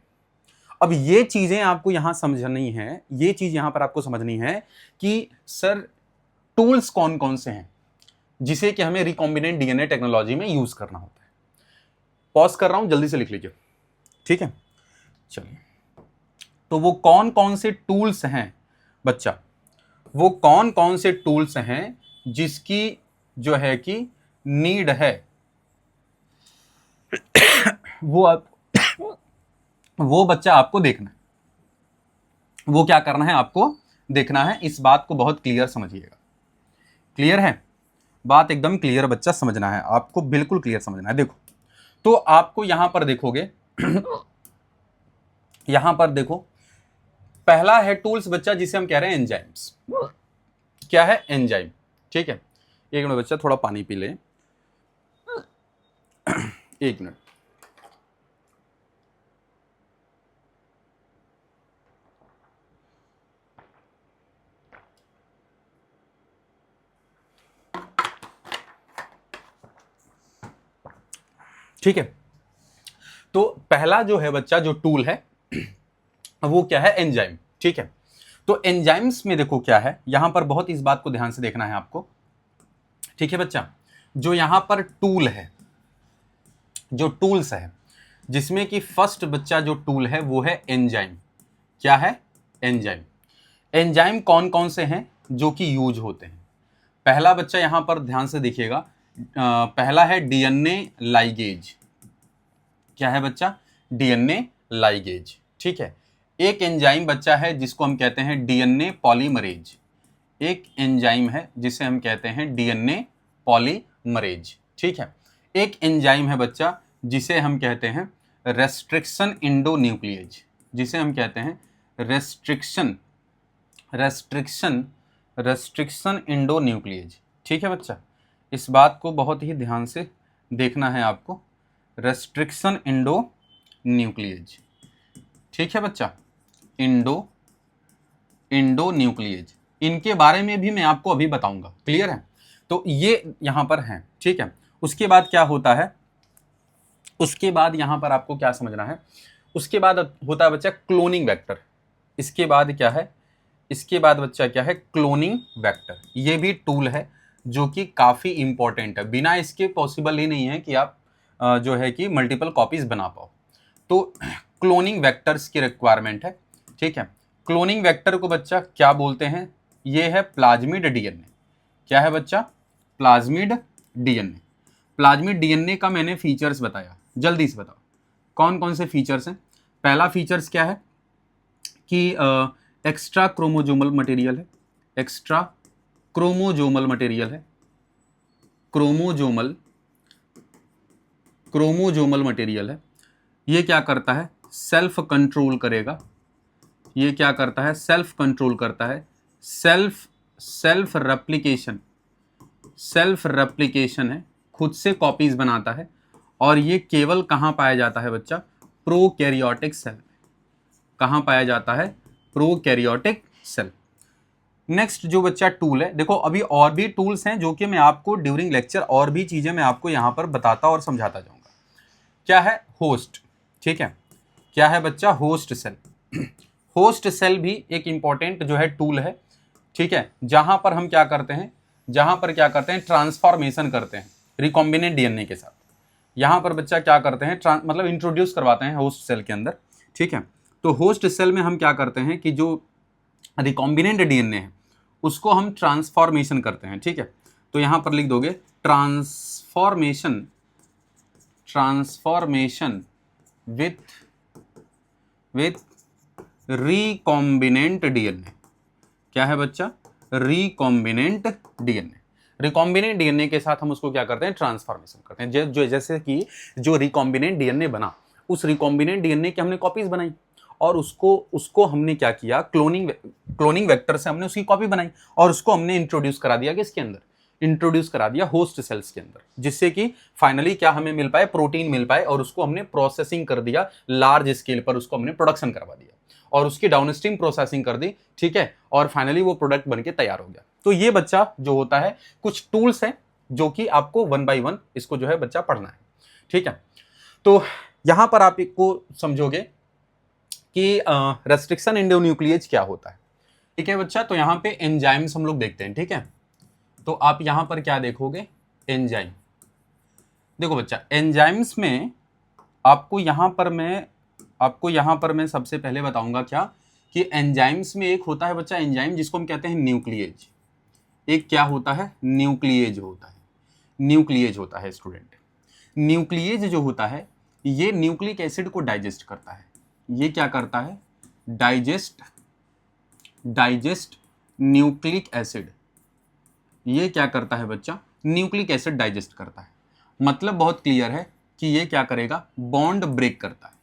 अब ये चीजें आपको यहां समझनी है, ये चीज यहां पर आपको समझनी है कि सर टूल्स कौन कौन से हैं जिसे कि हमें रिकॉम्बिनेंट डीएनए टेक्नोलॉजी में यूज करना होता है। पॉज कर रहा हूं, जल्दी से लिख लीजिए। ठीक है, चलिए। तो वो कौन कौन से टूल्स हैं बच्चा, वो कौन कौन से टूल्स हैं जिसकी जो है कि नीड है, वो बच्चा आपको देखना है, वो क्या करना है, आपको देखना है। इस बात को बहुत क्लियर समझिएगा। क्लियर है? बात एकदम क्लियर बच्चा समझना है, आपको बिल्कुल क्लियर समझना है। देखो, तो आपको यहां पर देखोगे यहां पर देखो, पहला है टूल्स बच्चा जिसे हम कह रहे हैं एंजाइम्स। क्या है? एंजाइम। ठीक है, एक मिनट बच्चा, थोड़ा पानी पी ले। एक मिनट। ठीक है, तो पहला जो है बच्चा जो टूल है वो क्या है, एंजाइम। ठीक है, तो एंजाइम्स में देखो क्या है, यहां पर बहुत इस बात को ध्यान से देखना है आपको। ठीक है बच्चा, जो यहां पर टूल है, जो टूल्स है, जिसमें कि फर्स्ट बच्चा जो टूल है वो है एंजाइम। क्या है, एंजाइम। एंजाइम कौन कौन से हैं जो कि यूज होते हैं? पहला बच्चा यहां पर ध्यान से देखिएगा, पहला है डीएनए लाइगेज। क्या है बच्चा, डीएनए लाइगेज। ठीक है, एक एंजाइम बच्चा है जिसको हम कहते हैं डीएनए पॉलीमरेज। एक एंजाइम है जिसे हम कहते हैं डीएनए पॉलीमरेज। ठीक है, एक एंजाइम है बच्चा जिसे हम कहते हैं रेस्ट्रिक्शन इंडोन्यूक्लिएज, जिसे हम कहते हैं रेस्ट्रिक्शन रेस्ट्रिक्शन रेस्ट्रिक्शन इंडोन्यूक्लिएज। ठीक है बच्चा, इस बात को बहुत ही ध्यान से देखना है आपको, रेस्ट्रिक्शन इंडोन्यूक्लिएज। ठीक है बच्चा, इंडोन्यूक्लिएज, इनके बारे में भी मैं आपको अभी बताऊंगा। क्लियर है, तो ये यहां पर हैं। ठीक है, उसके बाद क्या होता है, उसके बाद यहां पर आपको क्या समझना है, उसके बाद होता है बच्चा क्लोनिंग वेक्टर। इसके बाद क्या है, इसके बाद बच्चा क्या है, क्लोनिंग वेक्टर। ये भी टूल है जो कि काफी इंपॉर्टेंट है, बिना इसके पॉसिबल ही नहीं है कि आप जो है कि मल्टीपल कॉपीज बना पाओ। तो क्लोनिंग वेक्टर्स की रिक्वायरमेंट है। ठीक है, क्लोनिंग वेक्टर को बच्चा क्या बोलते हैं, ये है प्लाज्मिड डीएनए। क्या है बच्चा, प्लाज्मिड डीएनए। प्लाज्मिड डीएनए का मैंने फीचर्स बताया, जल्दी से बताओ कौन कौन से फीचर्स हैं। पहला फीचर्स क्या है कि एक्स्ट्रा क्रोमोजोमल मटेरियल है, एक्स्ट्रा क्रोमोजोमल मटेरियल है, क्रोमोजोमल मटेरियल है। ये क्या करता है, सेल्फ कंट्रोल करेगा। ये क्या करता है, सेल्फ कंट्रोल करता है, सेल्फ रेप्लिकेशन है, खुद से कॉपीज बनाता है। और ये केवल कहाँ पाया जाता है बच्चा, प्रोकैरियोटिक सेल। कहाँ पाया जाता है, प्रोकैरियोटिक सेल। नेक्स्ट जो बच्चा टूल है, देखो अभी और भी टूल्स हैं जो कि मैं आपको ड्यूरिंग लेक्चर और भी चीजें मैं आपको यहाँ पर बताता और समझाता जाऊंगा। क्या है, होस्ट। ठीक है, क्या है बच्चा, होस्ट सेल। होस्ट सेल भी एक इंपॉर्टेंट जो है टूल है। ठीक है, जहां पर हम क्या करते हैं, ट्रांसफॉर्मेशन करते हैं रिकॉम्बिनेंट डीएनए के साथ। यहां पर बच्चा क्या करते हैं, मतलब इंट्रोड्यूस करवाते हैं होस्ट सेल के अंदर। ठीक है, तो होस्ट सेल में हम क्या करते हैं कि जो रिकॉम्बिनेंट डीएनए है उसको हम ट्रांसफॉर्मेशन करते हैं। ठीक है, तो यहां पर लिख दोगे ट्रांसफॉर्मेशन विथ रिकॉम्बिनेंट डीएनए। क्या है बच्चा, रिकॉम्बिनेंट डीएनए। रिकॉम्बिनेंट डीएनए के साथ हम उसको क्या करते हैं, ट्रांसफॉर्मेशन करते हैं। जो जैसे कि जो रिकॉम्बिनेंट डीएनए बना, उस रिकॉम्बिनेंट डीएनए की हमने कॉपीज बनाई और उसको हमने क्या किया, क्लोनिंग वेक्टर से हमने उसकी कॉपी बनाई और उसको हमने इंट्रोड्यूस करा दिया किसके अंदर, इंट्रोड्यूस करा दिया होस्ट सेल्स के अंदर, जिससे कि फाइनली क्या हमें मिल पाए, प्रोटीन मिल पाए। और उसको हमने प्रोसेसिंग कर दिया लार्ज स्केल पर, उसको हमने प्रोडक्शन करवा दिया और उसकी डाउनस्ट्रीम प्रोसेसिंग कर दी। ठीक है, और फाइनली वो प्रोडक्ट बनके तैयार हो गया। तो ये बच्चा जो होता है, कुछ टूल्स हैं जो कि आपको 1 by 1 इसको जो है बच्चा पढ़ना है। ठीक है, तो यहां पर आप इसको समझोगे कि रेस्ट्रिक्शन इंडोन्यूक्लिएज क्या होता है। ठीक है बच्चा, तो यहां पे एंजाइम्स हम लोग देखते हैं। ठीक है, तो आप यहां पर क्या देखोगे, एंजाइम। देखो बच्चा, एंजाइम्स में आपको यहां पर मैं सबसे पहले बताऊंगा क्या, कि एंजाइम्स में एक होता है बच्चा एंजाइम जिसको हम कहते हैं न्यूक्लिएज। एक क्या होता है, न्यूक्लिएज होता है स्टूडेंट। न्यूक्लिएज जो होता है ये न्यूक्लिक एसिड को डाइजेस्ट करता है। ये क्या करता है, डाइजेस्ट न्यूक्लिक एसिड। ये क्या करता है बच्चा, न्यूक्लिक एसिड डाइजेस्ट करता है। मतलब बहुत क्लियर है कि ये क्या करेगा, बॉन्ड ब्रेक करता है।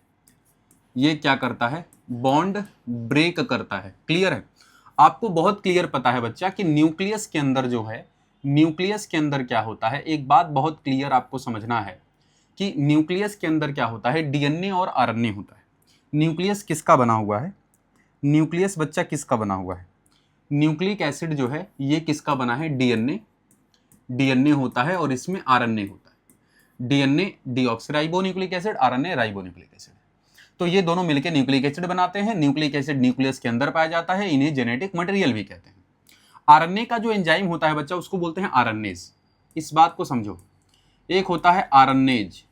ये क्या करता है, बॉन्ड ब्रेक करता है। क्लियर है, आपको बहुत क्लियर पता है बच्चा कि न्यूक्लियस के अंदर जो है, न्यूक्लियस के अंदर क्या होता है, एक बात बहुत क्लियर आपको समझना है कि न्यूक्लियस के अंदर क्या होता है, डीएनए और आरएनए होता है। न्यूक्लियस किसका बना हुआ है, न्यूक्लियस बच्चा किसका बना हुआ है, न्यूक्लिक एसिड जो है ये किसका बना है, डीएनए, डीएनए होता है और इसमें आरएनए होता है। DNA deoxyribonucleic acid, RNA ribonucleic acid. तो ये दोनों मिलकर न्यूक्लिक एसिड बनाते हैं। न्यूक्लिक एसिड न्यूक्लियस के अंदर पाया जाता है, इन्हें जेनेटिक मटेरियल भी कहते हैं। आरएनए का जो एंजाइम होता है बच्चा उसको बोलते हैं आरएनएज। इस बात को समझो, एक होता है आरएनएज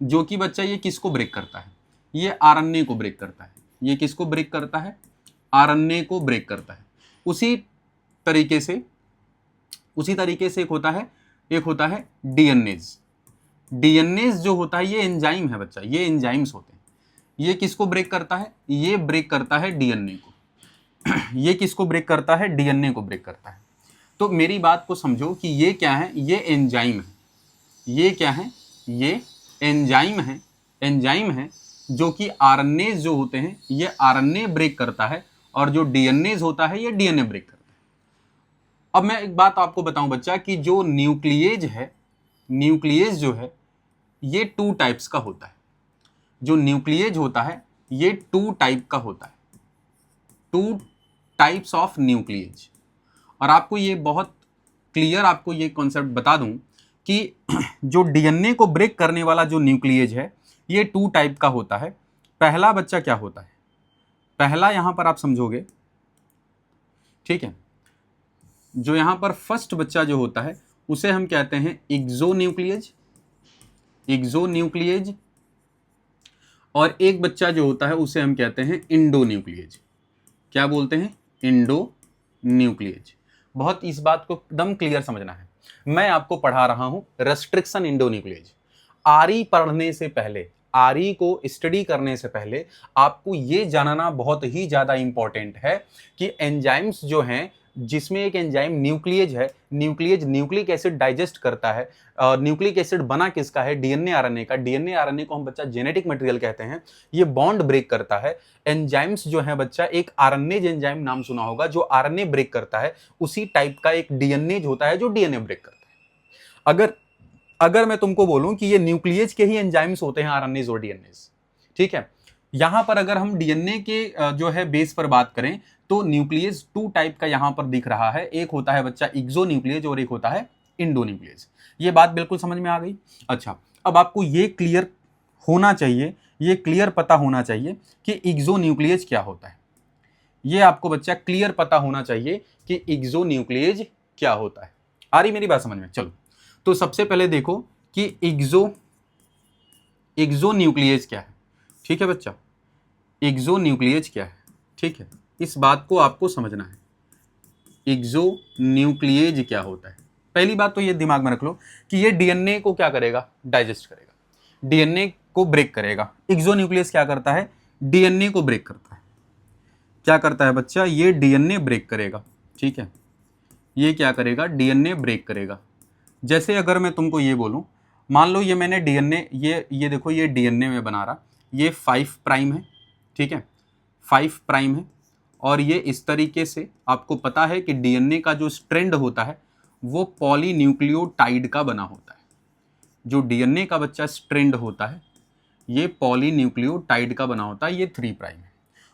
जो कि बच्चा ये किसको ब्रेक करता है, ये आरएनए को ब्रेक करता है। ये किसको ब्रेक करता है, आरएनए को ब्रेक करता है। उसी तरीके से एक होता है डीएनएज। डीएनएज जो होता है ये एंजाइम है बच्चा, ये एंजाइम्स होते हैं। ये किसको ब्रेक करता है, ये ब्रेक करता है डीएनए को। ये किसको ब्रेक करता है, डीएनए को ब्रेक करता है। तो मेरी बात को समझो कि ये क्या है, ये एंजाइम है। ये क्या है, ये एंजाइम है। एंजाइम है जो कि आरएनए जो होते हैं ये आरएनए ब्रेक करता है, और जो डीएनए होता है ये डीएनए ब्रेक करता है। अब मैं एक बात आपको बताऊं बच्चा कि जो न्यूक्लिएज है, न्यूक्लिएज जो है ये 2 टाइप्स का होता है। जो न्यूक्लिएज होता है ये 2 टाइप का होता है, 2 टाइप्स ऑफ न्यूक्लिएज। और आपको ये बहुत क्लियर आपको ये कॉन्सेप्ट बता दूं कि जो डीएनए को ब्रेक करने वाला जो न्यूक्लिएज है ये 2 टाइप का होता है। पहला बच्चा क्या होता है, पहला यहां पर आप समझोगे, ठीक है, जो यहां पर फर्स्ट बच्चा जो होता है उसे हम कहते हैं एक्सोन्यूक्लिएज, एक्सोन्यूक्लिएज। और एक बच्चा जो होता है उसे हम कहते हैं इंडोन्यूक्लिएज। क्या बोलते हैं, इंडोन्यूक्लिएज। बहुत इस बात को एकदम क्लियर समझना है। मैं आपको पढ़ा रहा हूं रेस्ट्रिक्शन इंडोन्यूक्लिएज। आरई पढ़ने से पहले, आरई को स्टडी करने से पहले आपको ये जानना बहुत ही ज़्यादा इंपॉर्टेंट है कि एंजाइम्स जो हैं, जिसमें एक एंजाइम न्यूक्लिएज है, न्यूक्लिएज न्यूक्लिक एसिड डाइजेस्ट करता है। न्यूक्लिक एसिड बना किसका है, डीएनए आरएनए का। डीएनए आरएनए को हम बच्चा जेनेटिक मटेरियल कहते हैं। ये बॉन्ड ब्रेक करता है। एंजाइम्स जो है बच्चा, एक आरएनएज एंजाइम नाम सुना होगा जो आरएनए ब्रेक करता है, उसी टाइप का एक डीएनएज होता है जो डीएनए ब्रेक करता है। अगर मैं तुमको बोलूं कि ये न्यूक्लिएज के ही एंजाइम्स होते हैं, आरएनएज और डीएनएज, ठीक है। यहां पर अगर हम डीएनए के जो है बेस पर बात करें तो न्यूक्लियस 2 टाइप का यहां पर दिख रहा है। एक होता है बच्चा एक्सोन्यूक्लिएज और एक होता है इंडोन्यूक्लिएज। ये बात बिल्कुल समझ में आ गई। अच्छा, अब आपको ये क्लियर होना चाहिए, ये क्लियर पता होना चाहिए कि एक्सोन्यूक्लिएज क्या होता है। ये आपको बच्चा क्लियर पता होना चाहिए कि एक्सोन्यूक्लिएज क्या होता है। आ रही मेरी बात समझ में? चलो, तो सबसे पहले देखो कि एक्सोन्यूक्लिएज क्या है। ठीक है बच्चा, एक्सोन्यूक्लिएज क्या है, ठीक है, इस बात को आपको समझना है। एक्सोन्यूक्लिएज क्या होता है। पहली बात तो ये दिमाग में रख लो कि ये डीएनए को क्या करेगा, डाइजेस्ट करेगा, डीएनए को ब्रेक करेगा। एक्सोन्यूक्लियस क्या करता है, डीएनए को ब्रेक करता है। क्या करता है बच्चा, ये डीएनए ब्रेक करेगा, ठीक है, ये क्या करेगा, डीएनए ब्रेक करेगा। जैसे अगर मैं तुमको ये बोलूं, मान लो ये मैंने डीएनए, ये देखो, ये डीएनए में बना रहा, ये 5 प्राइम है, ठीक है, 5 प्राइम है। और ये इस तरीके से आपको पता है कि डीएनए का जो स्ट्रैंड होता है वो पॉलीन्यूक्लियोटाइड का बना होता है। जो डीएनए का बच्चा स्ट्रैंड होता है ये पॉलीन्यूक्लियोटाइड का बना होता है, ये 3 प्राइम है।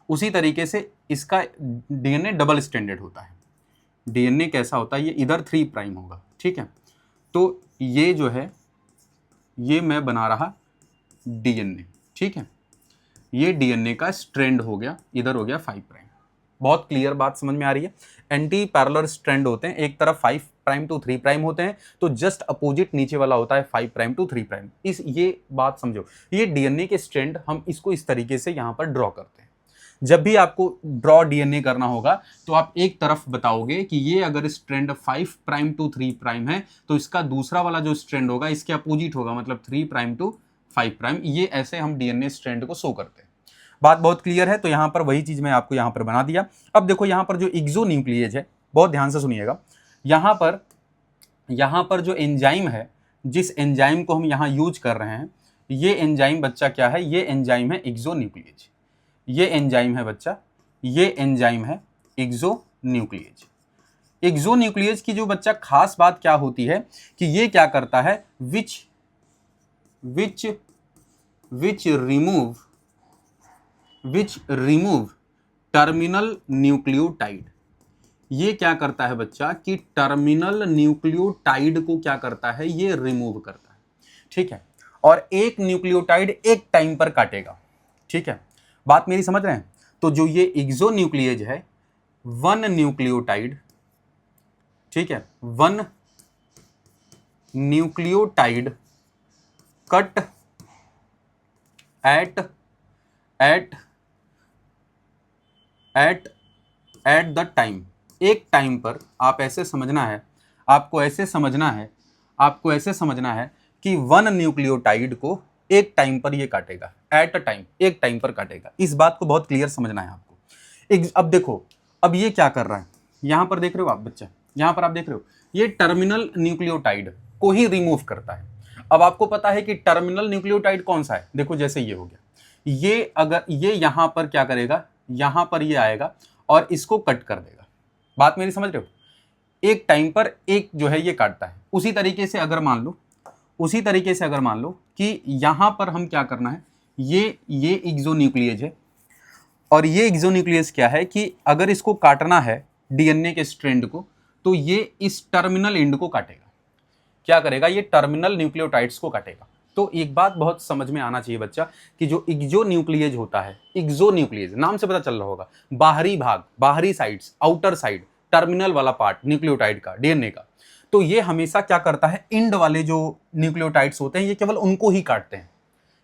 उसी तरीके से इसका डीएनए डबल स्ट्रैंडेड होता है। डीएनए कैसा होता है, ये इधर 3 प्राइम होगा, ठीक है। तो ये जो है, ये मैं बना रहा डीएनए, ठीक है, ये डीएनए का स्ट्रैंड हो गया, इधर हो गया 5 प्राइम। बहुत क्लियर बात समझ में आ रही है। एंटी पैरेलल स्ट्रैंड होते हैं, एक तरफ 5 प्राइम टू 3 प्राइम होते हैं, तो जस्ट अपोजिट नीचे वाला होता है 5 प्राइम टू 3 प्राइम। ये बात समझो, ये डीएनए के स्ट्रैंड हम इसको इस तरीके से यहाँ पर ड्रॉ करते हैं। जब भी आपको ड्रॉ डीएनए करना होगा तो आप एक तरफ बताओगे कि ये अगर स्ट्रैंड 5 प्राइम टू 3 प्राइम है तो इसका दूसरा वाला जो स्ट्रैंड होगा इसके अपोजिट होगा, मतलब 3 प्राइम टू 5 प्राइम। ये ऐसे हम डीएनए स्ट्रैंड को शो करते हैं। बात बहुत क्लियर है। तो यहाँ पर वही चीज मैं आपको यहाँ पर बना दिया। अब देखो यहाँ पर जो एक्सोन्यूक्लिएज है, बहुत ध्यान से सुनिएगा, यहाँ पर जो एंजाइम है, जिस एंजाइम को हम यहाँ यूज कर रहे हैं, ये एंजाइम बच्चा क्या है, ये एंजाइम है एक्सोन्यूक्लिएज। ये एंजाइम है बच्चा, ये एंजाइम है एक्सोन्यूक्लिएज। एक्सोन्यूक्लिएज की जो बच्चा खास बात क्या होती है कि ये क्या करता है, विच which remove टर्मिनल न्यूक्लियोटाइड। ये क्या करता है बच्चा कि टर्मिनल न्यूक्लियोटाइड को क्या करता है, ये रिमूव करता है। ठीक है, और एक न्यूक्लियोटाइड एक टाइम पर काटेगा। ठीक है, बात मेरी समझ रहे हैं? तो जो ये एक्सोन्यूक्लियेज है, वन न्यूक्लियोटाइड, ठीक है, one nucleotide cut at the time, एक टाइम पर, आप ऐसे समझना है, आपको ऐसे समझना है कि वन न्यूक्लियोटाइड को एक टाइम पर ये काटेगा, एट अ टाइम, एक टाइम पर काटेगा। इस बात को बहुत क्लियर समझना है आपको। अब देखो, अब ये क्या कर रहा है, यहां पर देख रहे हो आप बच्चा, यहां पर आप देख रहे हो, ये टर्मिनल न्यूक्लियोटाइड को ही रिमूव करता है। अब आपको पता है कि टर्मिनल न्यूक्लियोटाइड कौन सा है, देखो जैसे ये हो गया, ये अगर ये यहां पर क्या करेगा, यहां पर ये आएगा और इसको कट कर देगा। बात मेरी समझ रहे हो? एक टाइम पर एक जो है ये काटता है। उसी तरीके से अगर मान लो कि यहां पर हम क्या करना है, ये एक्सोन्यूक्लियेज है, और ये एक्सोन्यूक्लियस क्या है कि अगर इसको काटना है डीएनए के स्ट्रैंड को, तो ये इस टर्मिनल एंड को काटेगा। क्या करेगा, ये टर्मिनल न्यूक्लियोटाइड्स को काटेगा। तो एक बात बहुत समझ में आना चाहिए बच्चा कि जो एक्सोन्यूक्लियेज होता है, एक्सोन्यूक्लियेज नाम से पता चल रहा होगा, बाहरी भाग, बाहरी साइड्स, आउटर साइड, टर्मिनल वाला पार्ट न्यूक्लियोटाइड का, डीएनए का, तो ये हमेशा क्या करता है, इंड वाले जो न्यूक्लियोटाइड्स होते हैं ये केवल उनको ही काटते हैं।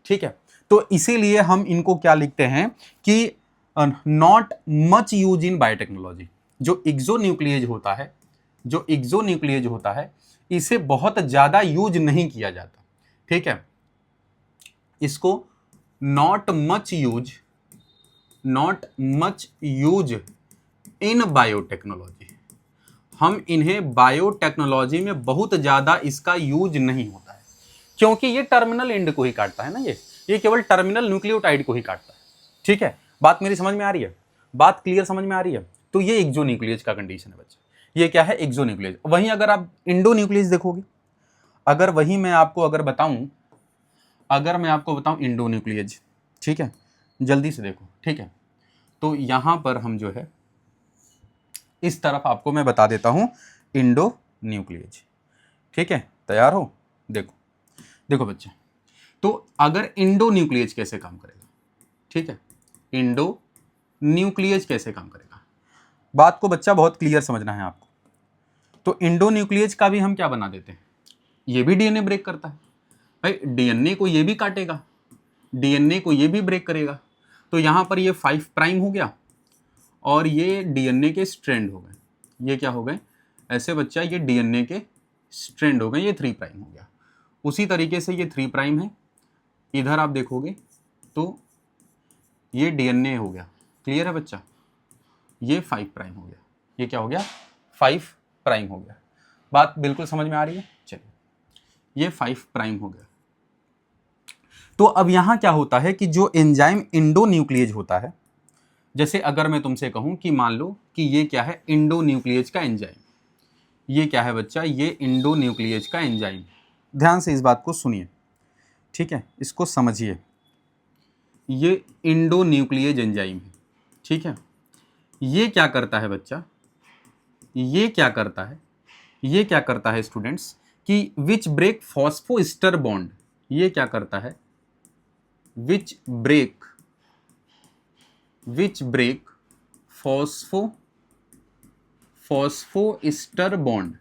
ठीक है, तो इसीलिए हम इनको क्या लिखते हैं कि not much use in biotechnology. जो एक्सोन्यूक्लियेज होता है, इसे बहुत ज्यादा यूज नहीं किया जाता। ठीक है, इसको not much use in biotechnology. हम इन्हें बायोटेक्नोलॉजी में बहुत ज्यादा इसका यूज नहीं होता है, क्योंकि ये टर्मिनल एंड को ही काटता है ना, ये केवल टर्मिनल न्यूक्लियोटाइड को ही काटता है। ठीक है, बात मेरी समझ में आ रही है? बात क्लियर समझ में आ रही है? तो ये एक्सोन्यूक्लियेज का कंडीशन है बच्चा, ये क्या है, एक्सोन्यूक्लियेज। वहीं अगर आप इंडोन्यूक्लियेज देखोगे, अगर वहीं मैं आपको बताऊं इंडोन्यूक्लियेज, ठीक है, जल्दी से देखो। ठीक है, तो यहां पर हम जो है इस तरफ आपको मैं बता देता हूं इंडोन्यूक्लियेज। ठीक है, तैयार हो? देखो बच्चे, तो अगर इंडोन्यूक्लियेज कैसे काम करेगा, ठीक है, इंडोन्यूक्लियेज कैसे काम करेगा, बात को बच्चा बहुत क्लियर समझना है आपको। तो इंडोन्यूक्लियेज का भी हम क्या बना देते हैं, ये भी डीएनए ब्रेक करता है भाई, डीएनए को ये भी काटेगा, डीएनए को ये भी ब्रेक करेगा। तो यहां पर ये 5 प्राइम हो गया और ये डीएनए के स्ट्रैंड हो गए। ये क्या हो गए ऐसे बच्चा, ये डीएनए के स्ट्रैंड हो गए, ये 3 प्राइम हो गया। उसी तरीके से ये 3 प्राइम है, इधर आप देखोगे तो ये डीएनए हो गया। क्लियर है बच्चा? ये 5 प्राइम हो गया, ये क्या हो गया, 5 प्राइम हो गया। बात बिल्कुल समझ में आ रही है? चलिए, ये 5 प्राइम हो गया। तो अब यहां क्या होता है कि जो एंजाइम इंडोन्यूक्लियेज होता है, जैसे अगर मैं तुमसे कहूं कि मान लो कि ये क्या है, इंडोन्यूक्लियेज का एंजाइम, ये क्या है बच्चा, ये इंडोन्यूक्लियेज का एंजाइम। ध्यान से इस बात को सुनिए, ठीक है, इसको समझिए। ये इंडोन्यूक्लियेज एंजाइम है, ठीक है। ये क्या करता है बच्चा, ये क्या करता है स्टूडेंट्स कि विच ब्रेक फॉस्फोएस्टर बॉन्ड। ये क्या करता है, विच ब्रेक फॉस्फोएस्टर बॉन्ड।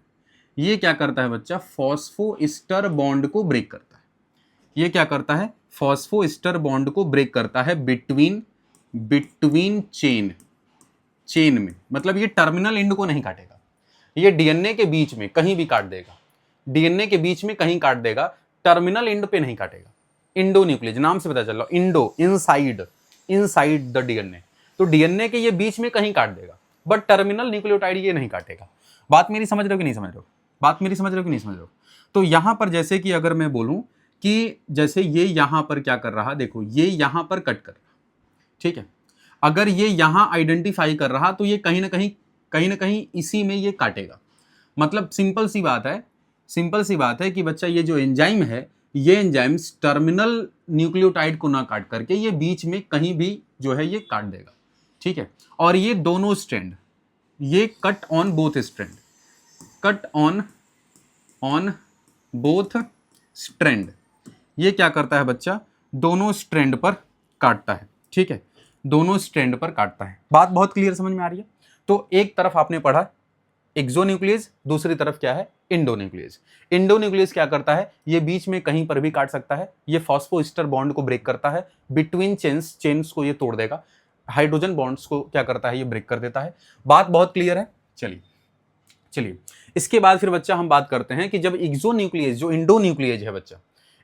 ये क्या करता है बच्चा, फॉस्फोएस्टर बॉन्ड को ब्रेक करता है। ये क्या करता है, फॉस्फोएस्टर बॉन्ड को ब्रेक करता है बिटवीन चेन में। मतलब ये टर्मिनल एंड को नहीं काटेगा, ये डीएनए के बीच में कहीं भी काट देगा, डीएनए के बीच में कहीं काट देगा, टर्मिनल एंड पे नहीं काटेगा। इंडोन्यूक्लियेज नाम से पता चल रहा, इंडो इनसाइड द डीएनए, तो डीएनए के ये बीच में कहीं काट देगा, बट टर्मिनल न्यूक्लियोटाइड ये नहीं काटेगा। बात मेरी समझ रहे हो कि नहीं समझ रहे हो? तो यहां पर जैसे कि अगर मैं बोलूं कि जैसे ये यहां पर क्या कर रहा, देखो ये यहां पर कट कर रहा, ठीक है। अगर ये यहां आइडेंटिफाई कर रहा तो ये कहीं ना कहीं इसी में ये काटेगा। मतलब सिंपल सी बात है कि बच्चा ये जो एंजाइम है ये एंजाइम्स टर्मिनल न्यूक्लियोटाइड को ना काट करके ये बीच में कहीं भी जो है ये काट देगा, ठीक है। और ये दोनों स्ट्रैंड, ये cut on both strand, cut on both strand, ये क्या करता है बच्चा, दोनों स्ट्रैंड पर काटता है, ठीक है, दोनों स्ट्रैंड पर काटता है। बात बहुत क्लियर समझ में आ रही है। तो एक तरफ आपने पढ़ा एक्सोन्यूक्लियस, दूसरी तरफ क्या है, इंडोन्यूक्लियस। इंडोन्यूक्लियस क्या करता है, ये बीच में कहीं पर भी काट सकता है, ये फॉस्फोएस्टर बॉन्ड को ब्रेक करता है, बिटवीन चेन्स को ये तोड़ देगा, हाइड्रोजन बॉन्ड्स को क्या करता है, ये ब्रेक कर देता है। बात बहुत क्लियर है। चलिए इसके बाद फिर बच्चा हम बात करते हैं कि जब एक्सोन्यूक्लियस, जो इंडोन्यूक्लियस है बच्चा,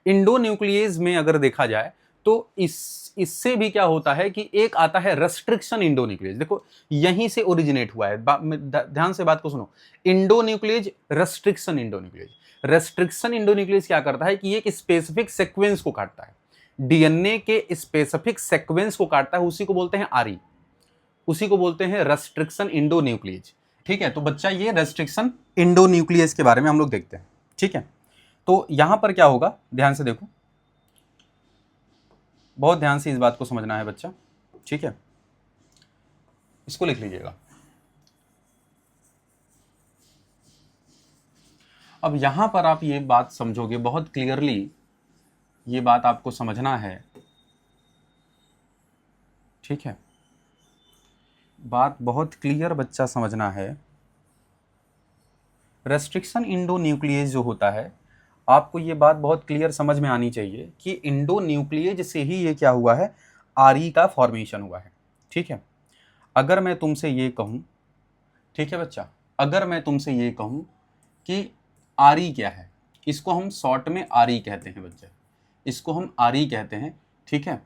इंडोन्यूक्लियस में अगर देखा जाए तो इससे भी क्या होता है कि एक आता है रेस्ट्रिक्शन इंडोन्यूक्लियस। देखो यहीं से ओरिजिनेट हुआ है, ध्यान से बात को सुनो। Endonuclease, restriction endonuclease. Restriction endonuclease क्या करता है कि एक स्पेसिफिक सीक्वेंस को काटता है, डीएनए के स्पेसिफिक सीक्वेंस को काटता है, उसी को बोलते हैं आरई, उसी को बोलते हैं रेस्ट्रिक्शन इंडोन्यूक्लियस, ठीक है। तो बच्चा ये रेस्ट्रिक्शन इंडोन्यूक्लियस के बारे में हम लोग देखते हैं, ठीक है। तो यहां पर क्या होगा, ध्यान से देखो, बहुत ध्यान से इस बात को समझना है बच्चा, ठीक है। इसको लिख लीजिएगा। अब यहां पर आप ये बात समझोगे बहुत क्लियरली, ये बात आपको समझना है, ठीक है, बात बहुत क्लियर बच्चा समझना है। रेस्ट्रिक्शन इंडोन्यूक्लियस जो होता है, आपको ये बात बहुत क्लियर समझ में आनी चाहिए कि इंडोन्यूक्लियस से ही ये क्या हुआ है, आरई का फॉर्मेशन हुआ है, ठीक है। अगर मैं तुमसे ये कहूं, ठीक है बच्चा, अगर मैं तुमसे ये कहूं कि आरई क्या है, इसको हम शॉर्ट में आरई कहते हैं बच्चा, इसको हम आरई कहते हैं, ठीक है।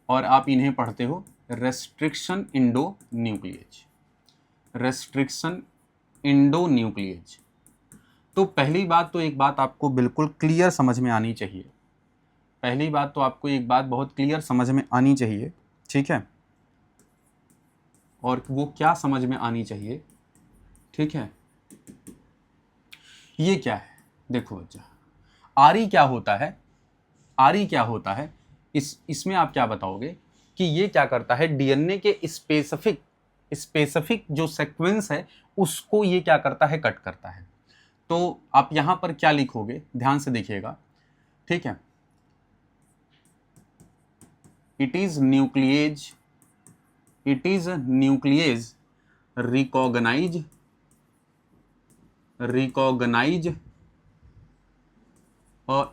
और आप इन्हें पढ़ते हो रेस्ट्रिक्शन इंडोन्यूक्लियस, रेस्ट्रिक्शन इंडोन्यूक्लियस। तो पहली बात तो एक बात आपको बिल्कुल क्लियर समझ में आनी चाहिए, पहली बात तो आपको एक बात बहुत क्लियर समझ में आनी चाहिए, ठीक है। और वो क्या समझ में आनी चाहिए, ठीक है, ये क्या है, देखो बच्चा, आरई क्या होता है, आरई क्या होता है, इसमें आप क्या बताओगे कि ये क्या करता है, डीएनए के स्पेसिफिक जो सीक्वेंस है उसको ये क्या करता है, कट करता है। तो आप यहां पर क्या लिखोगे, ध्यान से देखिएगा, ठीक है। It is nuclease recognise a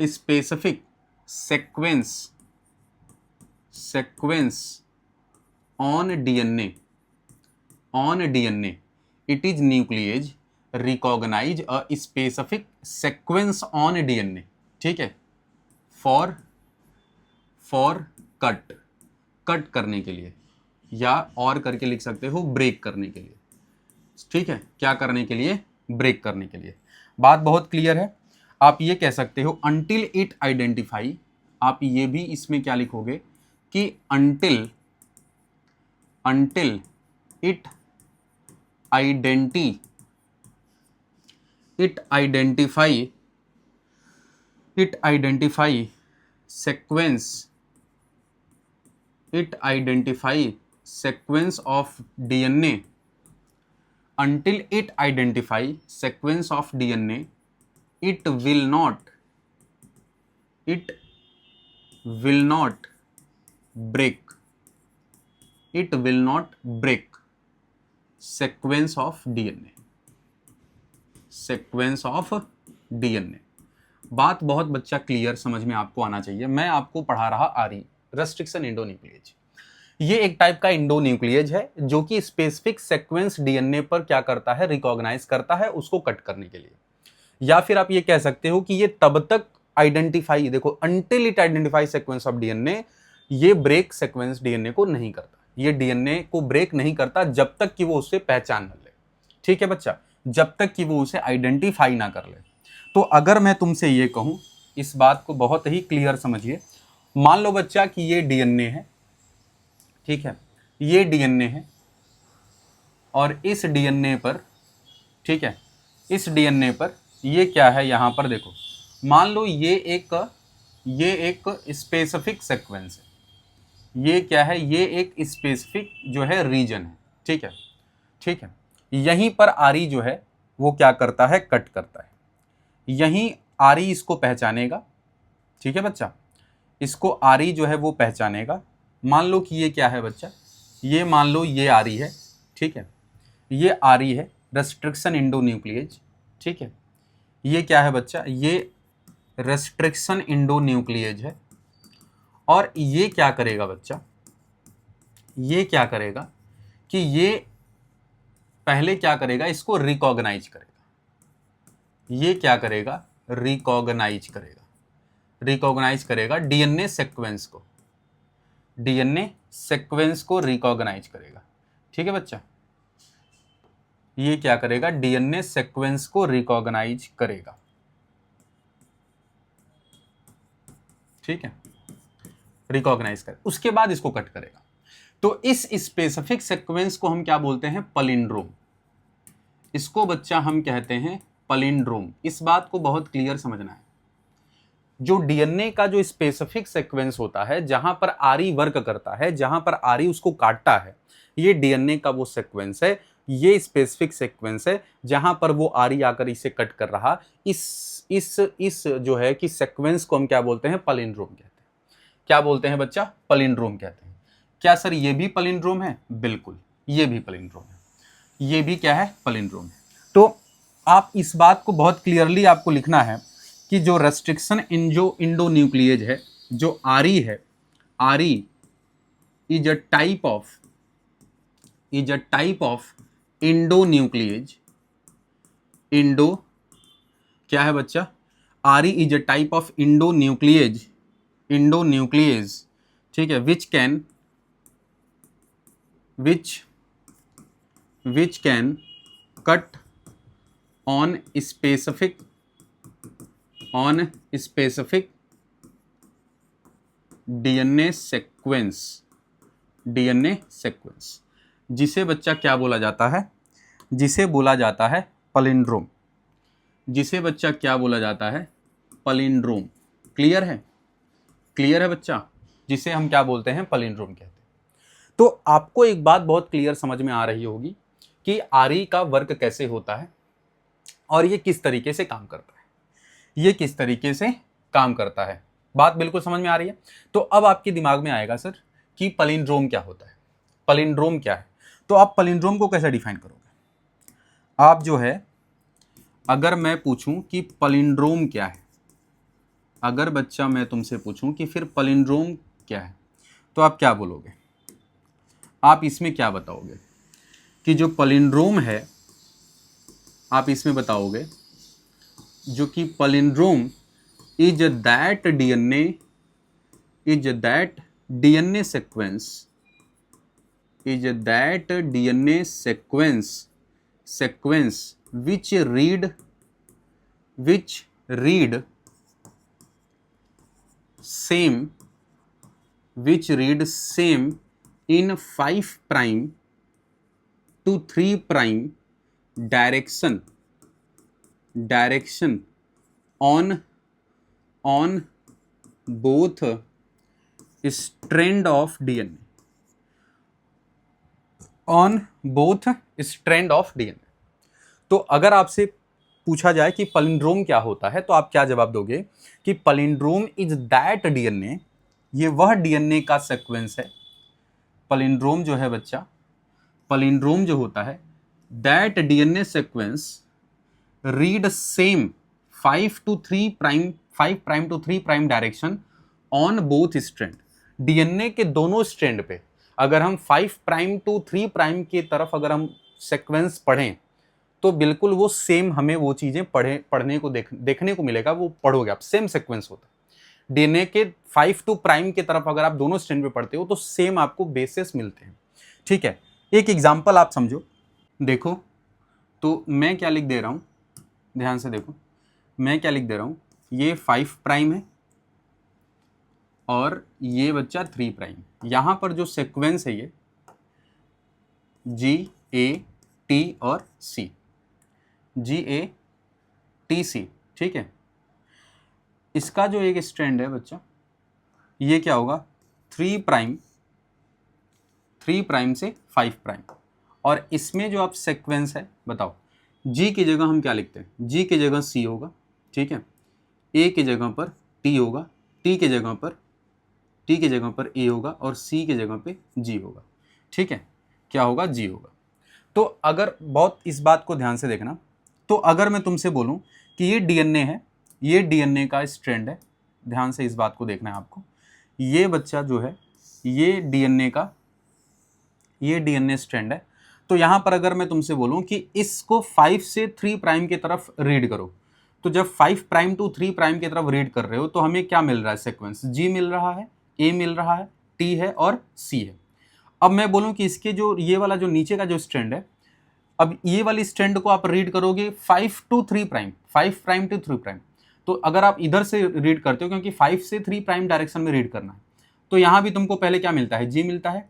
specific sequence on DNA. It is nuclease recognize a specific sequence on DNA, ठीक है, for कट करने के लिए, या और करके लिख सकते हो ब्रेक करने के लिए, ठीक है, क्या करने के लिए, ब्रेक करने के लिए। बात बहुत क्लियर है। आप ये कह सकते हो until it identify, आप ये भी इसमें क्या लिखोगे कि until it identify sequence of DNA, until it identify sequence of DNA, it will not break sequence of DNA। बात बहुत बच्चा क्लियर समझ में आपको आना चाहिए। मैं आपको पढ़ा रहा आरई, रेस्ट्रिक्शन इंडोन्यूक्लियेज। ये एक टाइप का इंडोन्यूक्लियेज है जो कि स्पेसिफिक सीक्वेंस डीएनए पर क्या करता है, रिकॉग्नाइज करता है उसको कट करने के लिए। या फिर आप ये कह सकते हो कि ये तब तक आइडेंटिफाई, देखो until it identify sequence of DNA, ये ब्रेक सीक्वेंस डीएनए को नहीं करता, ये डीएनए को ब्रेक नहीं करता जब तक कि वो उसे पहचान न ले, ठीक है बच्चा, जब तक कि वो उसे आइडेंटिफाई ना कर ले। तो अगर मैं तुमसे ये कहूं, इस बात को बहुत ही क्लियर समझिए, मान लो बच्चा कि ये डीएनए है, ठीक है, ये डीएनए है, और इस डीएनए पर, ठीक है, इस डीएनए पर ये क्या है, यहाँ पर देखो, मान लो ये एक स्पेसिफिक सीक्वेंस है, ये क्या है, ये एक स्पेसिफिक जो है रीजन है, ठीक है, ठीक है। यहीं पर आरी जो है वो क्या करता है, कट करता है, यहीं आरी इसको पहचानेगा, ठीक है बच्चा, इसको आरी जो है वो पहचानेगा। मान लो कि ये क्या है बच्चा, ये मान लो ये आरी है, ठीक है, ये आरी है रेस्ट्रिक्शन इंडोन्यूक्लियेज, ठीक है, ये क्या है बच्चा, ये रेस्ट्रिक्शन इंडोन्यूक्लियेज है। और ये क्या करेगा बच्चा, ये क्या करेगा कि ये पहले क्या करेगा, इसको रिकॉग्नाइज करेगा, ये क्या करेगा, रिकॉग्नाइज करेगा, रिकॉग्नाइज करेगा डीएनए सीक्वेंस को, डीएनए सीक्वेंस को रिकॉग्नाइज करेगा, ठीक है बच्चा, ये क्या करेगा, डीएनए सीक्वेंस को रिकॉग्नाइज करेगा, ठीक है, रिकॉग्नाइज करे, उसके बाद इसको कट करेगा। तो इस स्पेसिफिक सीक्वेंस को हम क्या बोलते हैं, पलिंड्रोम, इसको बच्चा हम कहते हैं पलिंड्रोम। इस बात को बहुत क्लियर समझना है, जो डीएनए का जो स्पेसिफिक सीक्वेंस होता है, जहां पर आरी वर्क करता है, जहां पर आरी उसको काटता है, ये डीएनए का वो सीक्वेंस है, ये स्पेसिफिक सीक्वेंस है, जहां पर वो आरी आकर इसे कट कर रहा, इस जो है कि सीक्वेंस को हम क्या बोलते हैं, पलिंड्रोम कहते हैं। क्या बोलते हैं बच्चा, पलिंड्रोम कहते हैं। क्या सर ये भी पलिंड्रोम है, बिल्कुल ये भी पलिंड्रोम है, ये भी क्या है, पलिंड्रोम है। तो आप इस बात को बहुत क्लियरली आपको लिखना है कि जो रेस्ट्रिक्शन इंडोन्यूक्लियेज है, जो आरी है, RE is a type of endonuclease, endo क्या है बच्चा, RE is a type of endonuclease, ठीक है, which can cut on specific DNA sequence, जिसे बच्चा क्या बोला जाता है, जिसे बोला जाता है पलिंड्रोम, जिसे बच्चा क्या बोला जाता है, पलिंड्रोम। क्लियर है, क्लियर है बच्चा, जिसे हम क्या बोलते हैं, पलिंड्रोम कहते हैं। तो आपको एक बात बहुत क्लियर समझ में आ रही होगी कि आरी का वर्क कैसे होता है और ये किस तरीके से काम करता है, ये किस तरीके से काम करता है, बात बिल्कुल समझ में आ रही है। तो अब आपके दिमाग में आएगा सर कि पलिंड्रोम क्या होता है, पलिंड्रोम क्या है। तो आप पलिंड्रोम को कैसे डिफाइन करोगे, आप जो है, अगर मैं पूछूं कि पलिंड्रोम क्या है, अगर बच्चा मैं तुमसे पूछूं कि फिर पलिंड्रोम क्या है, तो आप क्या बोलोगे, आप इसमें क्या बताओगे कि जो पलिंड्रोम है, आप इसमें बताओगे जो कि palindrome is that DNA sequence which read same in 5 prime to 3 prime direction on both strand of DNA, तो अगर आपसे पूछा जाए कि पलिंड्रोम क्या होता है, तो आप क्या जवाब दोगे कि पलिंड्रोम इज दैट डीएनए, ये वह डीएनए का सीक्वेंस है। पलिंड्रोम जो है बच्चा, पलिंड्रोम जो होता है, that DNA sequence read same 5 to 3 prime direction on both strand, DNA के दोनों स्ट्रैंड पे अगर हम 5 प्राइम टू 3 प्राइम की तरफ अगर हम सीक्वेंस पढ़ें, तो बिल्कुल वो सेम हमें वो चीजें पढ़ने को देखने को मिलेगा, वो पढ़ोगे आप, सेम सीक्वेंस होता है। डीएनए के 5 टू प्राइम की तरफ अगर आप दोनों स्ट्रैंड पे पढ़ते हो तो सेम आपको बेसिस मिलते हैं, ठीक है। एक एग्जांपल आप समझो, देखो, तो मैं क्या लिख दे रहा हूं, ध्यान से देखो, मैं क्या लिख दे रहा हूं, ये 5 प्राइम है और ये बच्चा 3 प्राइम, यहां पर जो सीक्वेंस है ये G A T और C, GATC, ठीक है। इसका जो एक स्ट्रैंड है बच्चा, ये क्या होगा 3 प्राइम से 5 प्राइम, और इसमें जो आप सीक्वेंस है बताओ, G की जगह हम क्या लिखते हैं, G की जगह C होगा, ठीक है, A की जगह पर T होगा, T की जगह पर A होगा, और C की जगह पे G होगा, ठीक है, क्या होगा G होगा। तो अगर बहुत इस बात को ध्यान से देखना, तो अगर मैं तुमसे बोलूं कि ये DNA है, ये DNA का स्ट्रैंड है, ध्यान से इस बात को देखना है आपको, ये बच्चा जो है ये DNA स्ट्रैंड है। तो यहाँ पर अगर मैं तुमसे बोलूं कि इसको 5 से 3 प्राइम की तरफ रीड करो, तो जब 5 प्राइम टू 3 प्राइम की तरफ रीड कर रहे हो तो हमें क्या मिल रहा है, सीक्वेंस G मिल रहा है, A मिल रहा है, T है और C है। अब मैं बोलूं कि इसके जो ये वाला जो नीचे का जो स्ट्रैंड है, अब ये वाली स्ट्रैंड को आप रीड करोगे 5 to 3 prime, 5 prime to 3 prime, तो अगर आप इधर से रीड करते हो, क्योंकि 5 से 3 प्राइम डायरेक्शन में रीड करना है, तो यहाँ भी तुमको पहले क्या मिलता है, G मिलता है,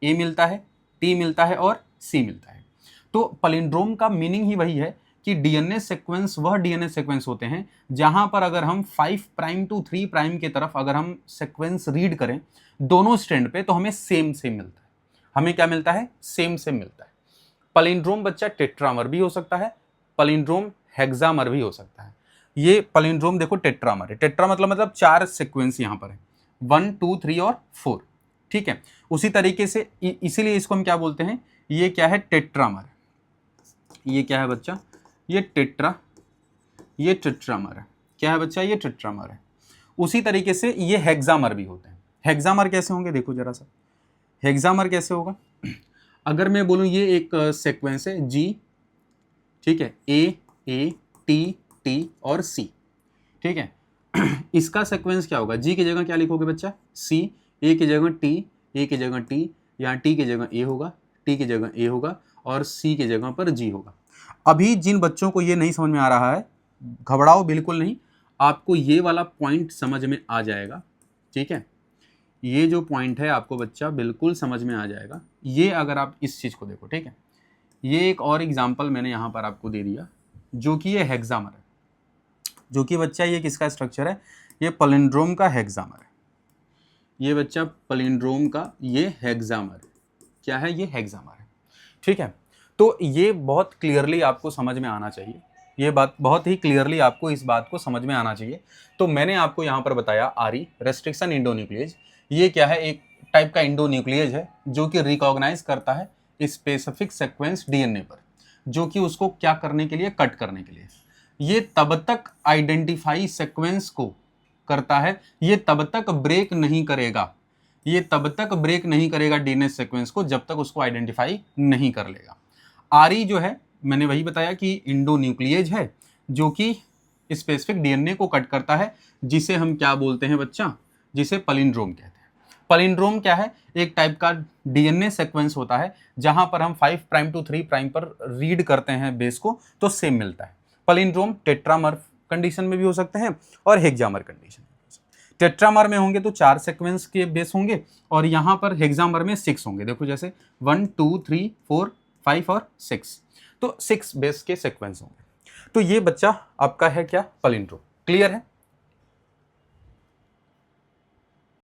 A मिलता है, T मिलता है और C मिलता है। तो पैलिंड्रोम का मीनिंग ही वही है कि DNA सीक्वेंस वह DNA सीक्वेंस होते हैं जहां पर अगर हम 5 प्राइम टू 3 प्राइम की तरफ अगर हम सीक्वेंस रीड करें दोनों स्ट्रैंड पे, तो हमें सेम मिलता है। हमें क्या मिलता है, सेम मिलता है। पैलिंड्रोम बच्चा टेट्रामर भी हो सकता है, पैलिंड्रोम हेक्सामर भी हो सकता है। ये पैलिंड्रोम देखो टेट्रामर है, टेट्रा मतलब 4 सीक्वेंस यहाँ पर है, 1 2 3 और 4, ठीक है। उसी तरीके से इसीलिए इसको हम क्या बोलते हैं, ये क्या है, टेट्रामर। ये क्या है बच्चा, ये टेट्रामर है। क्या है बच्चा, ये टेट्रामर है। उसी तरीके से ये हेक्सामर भी होते हैं। हेक्सामर कैसे होंगे, देखो जरा सा, हेक्सामर कैसे होगा, अगर मैं बोलूं ये एक सीक्वेंस है G, ठीक है, A T और C, ठीक है। इसका सीक्वेंस क्या होगा, G की जगह क्या लिखोगे बच्चा, C, A की जगह T, A की जगह T, यहाँ T की जगह A होगा, T की जगह A होगा और C की जगह पर G होगा। अभी जिन बच्चों को ये नहीं समझ में आ रहा है, घबराओ बिल्कुल नहीं, आपको ये वाला पॉइंट समझ में आ जाएगा, ठीक है। ये जो पॉइंट है आपको बच्चा बिल्कुल समझ में आ जाएगा, ये अगर आप इस चीज़ को देखो, ठीक है। ये एक और एग्जाम्पल मैंने यहाँ पर आपको दे दिया, जो कि ये हेक्सामर है, जो कि बच्चा ये किसका स्ट्रक्चर है, ये पैलिंड्रोम का हेक्सामर है। ये बच्चा पैलिंड्रोम का ये हेक्सामर है। क्या है, ये हेक्सामर है, ठीक है। तो ये बहुत क्लियरली आपको समझ में आना चाहिए, ये बात बहुत ही क्लियरली आपको इस बात को समझ में आना चाहिए। तो मैंने आपको यहाँ पर बताया RE रेस्ट्रिक्शन इंडोन्यूक्लियेज, ये क्या है, एक टाइप का इंडोन्यूक्लियेज है जो कि रिकॉग्नाइज करता है स्पेसिफिक सीक्वेंस DNA पर, जो कि उसको क्या करने के लिए, कट करने के लिए। ये तब तक आइडेंटिफाई सीक्वेंस को करता है, ये तब तक ब्रेक नहीं करेगा, ये तब तक ब्रेक नहीं करेगा DNA सीक्वेंस को जब तक उसको आइडेंटिफाई नहीं कर लेगा। RE जो है मैंने वही बताया कि इंडोन्यूक्लियेज है जो कि स्पेसिफिक DNA को कट करता है, जिसे हम क्या बोलते हैं बच्चा, जिसे पैलिंड्रोम कहते हैं। पैलिंड्रोम क्या है, एक टाइप का DNA सीक्वेंस होता है जहां पर हम 5 प्राइम टू 3 प्राइम पर रीड करते हैं बेस को, तो सेम मिलता है। पैलिंड्रोम टेट्रामर कंडीशन में भी हो सकते हैं और हेक्सामर कंडीशन में। टेट्रामर में होंगे तो 4 सीक्वेंस के बेस होंगे, और यहाँ पर हेक्सामर में 6 होंगे। देखो जैसे 1 2 3 4 5 और 6, तो 6 बेस के सीक्वेंस होंगे। तो ये बच्चा आपका है क्या, पैलिंड्रोम। क्लियर है।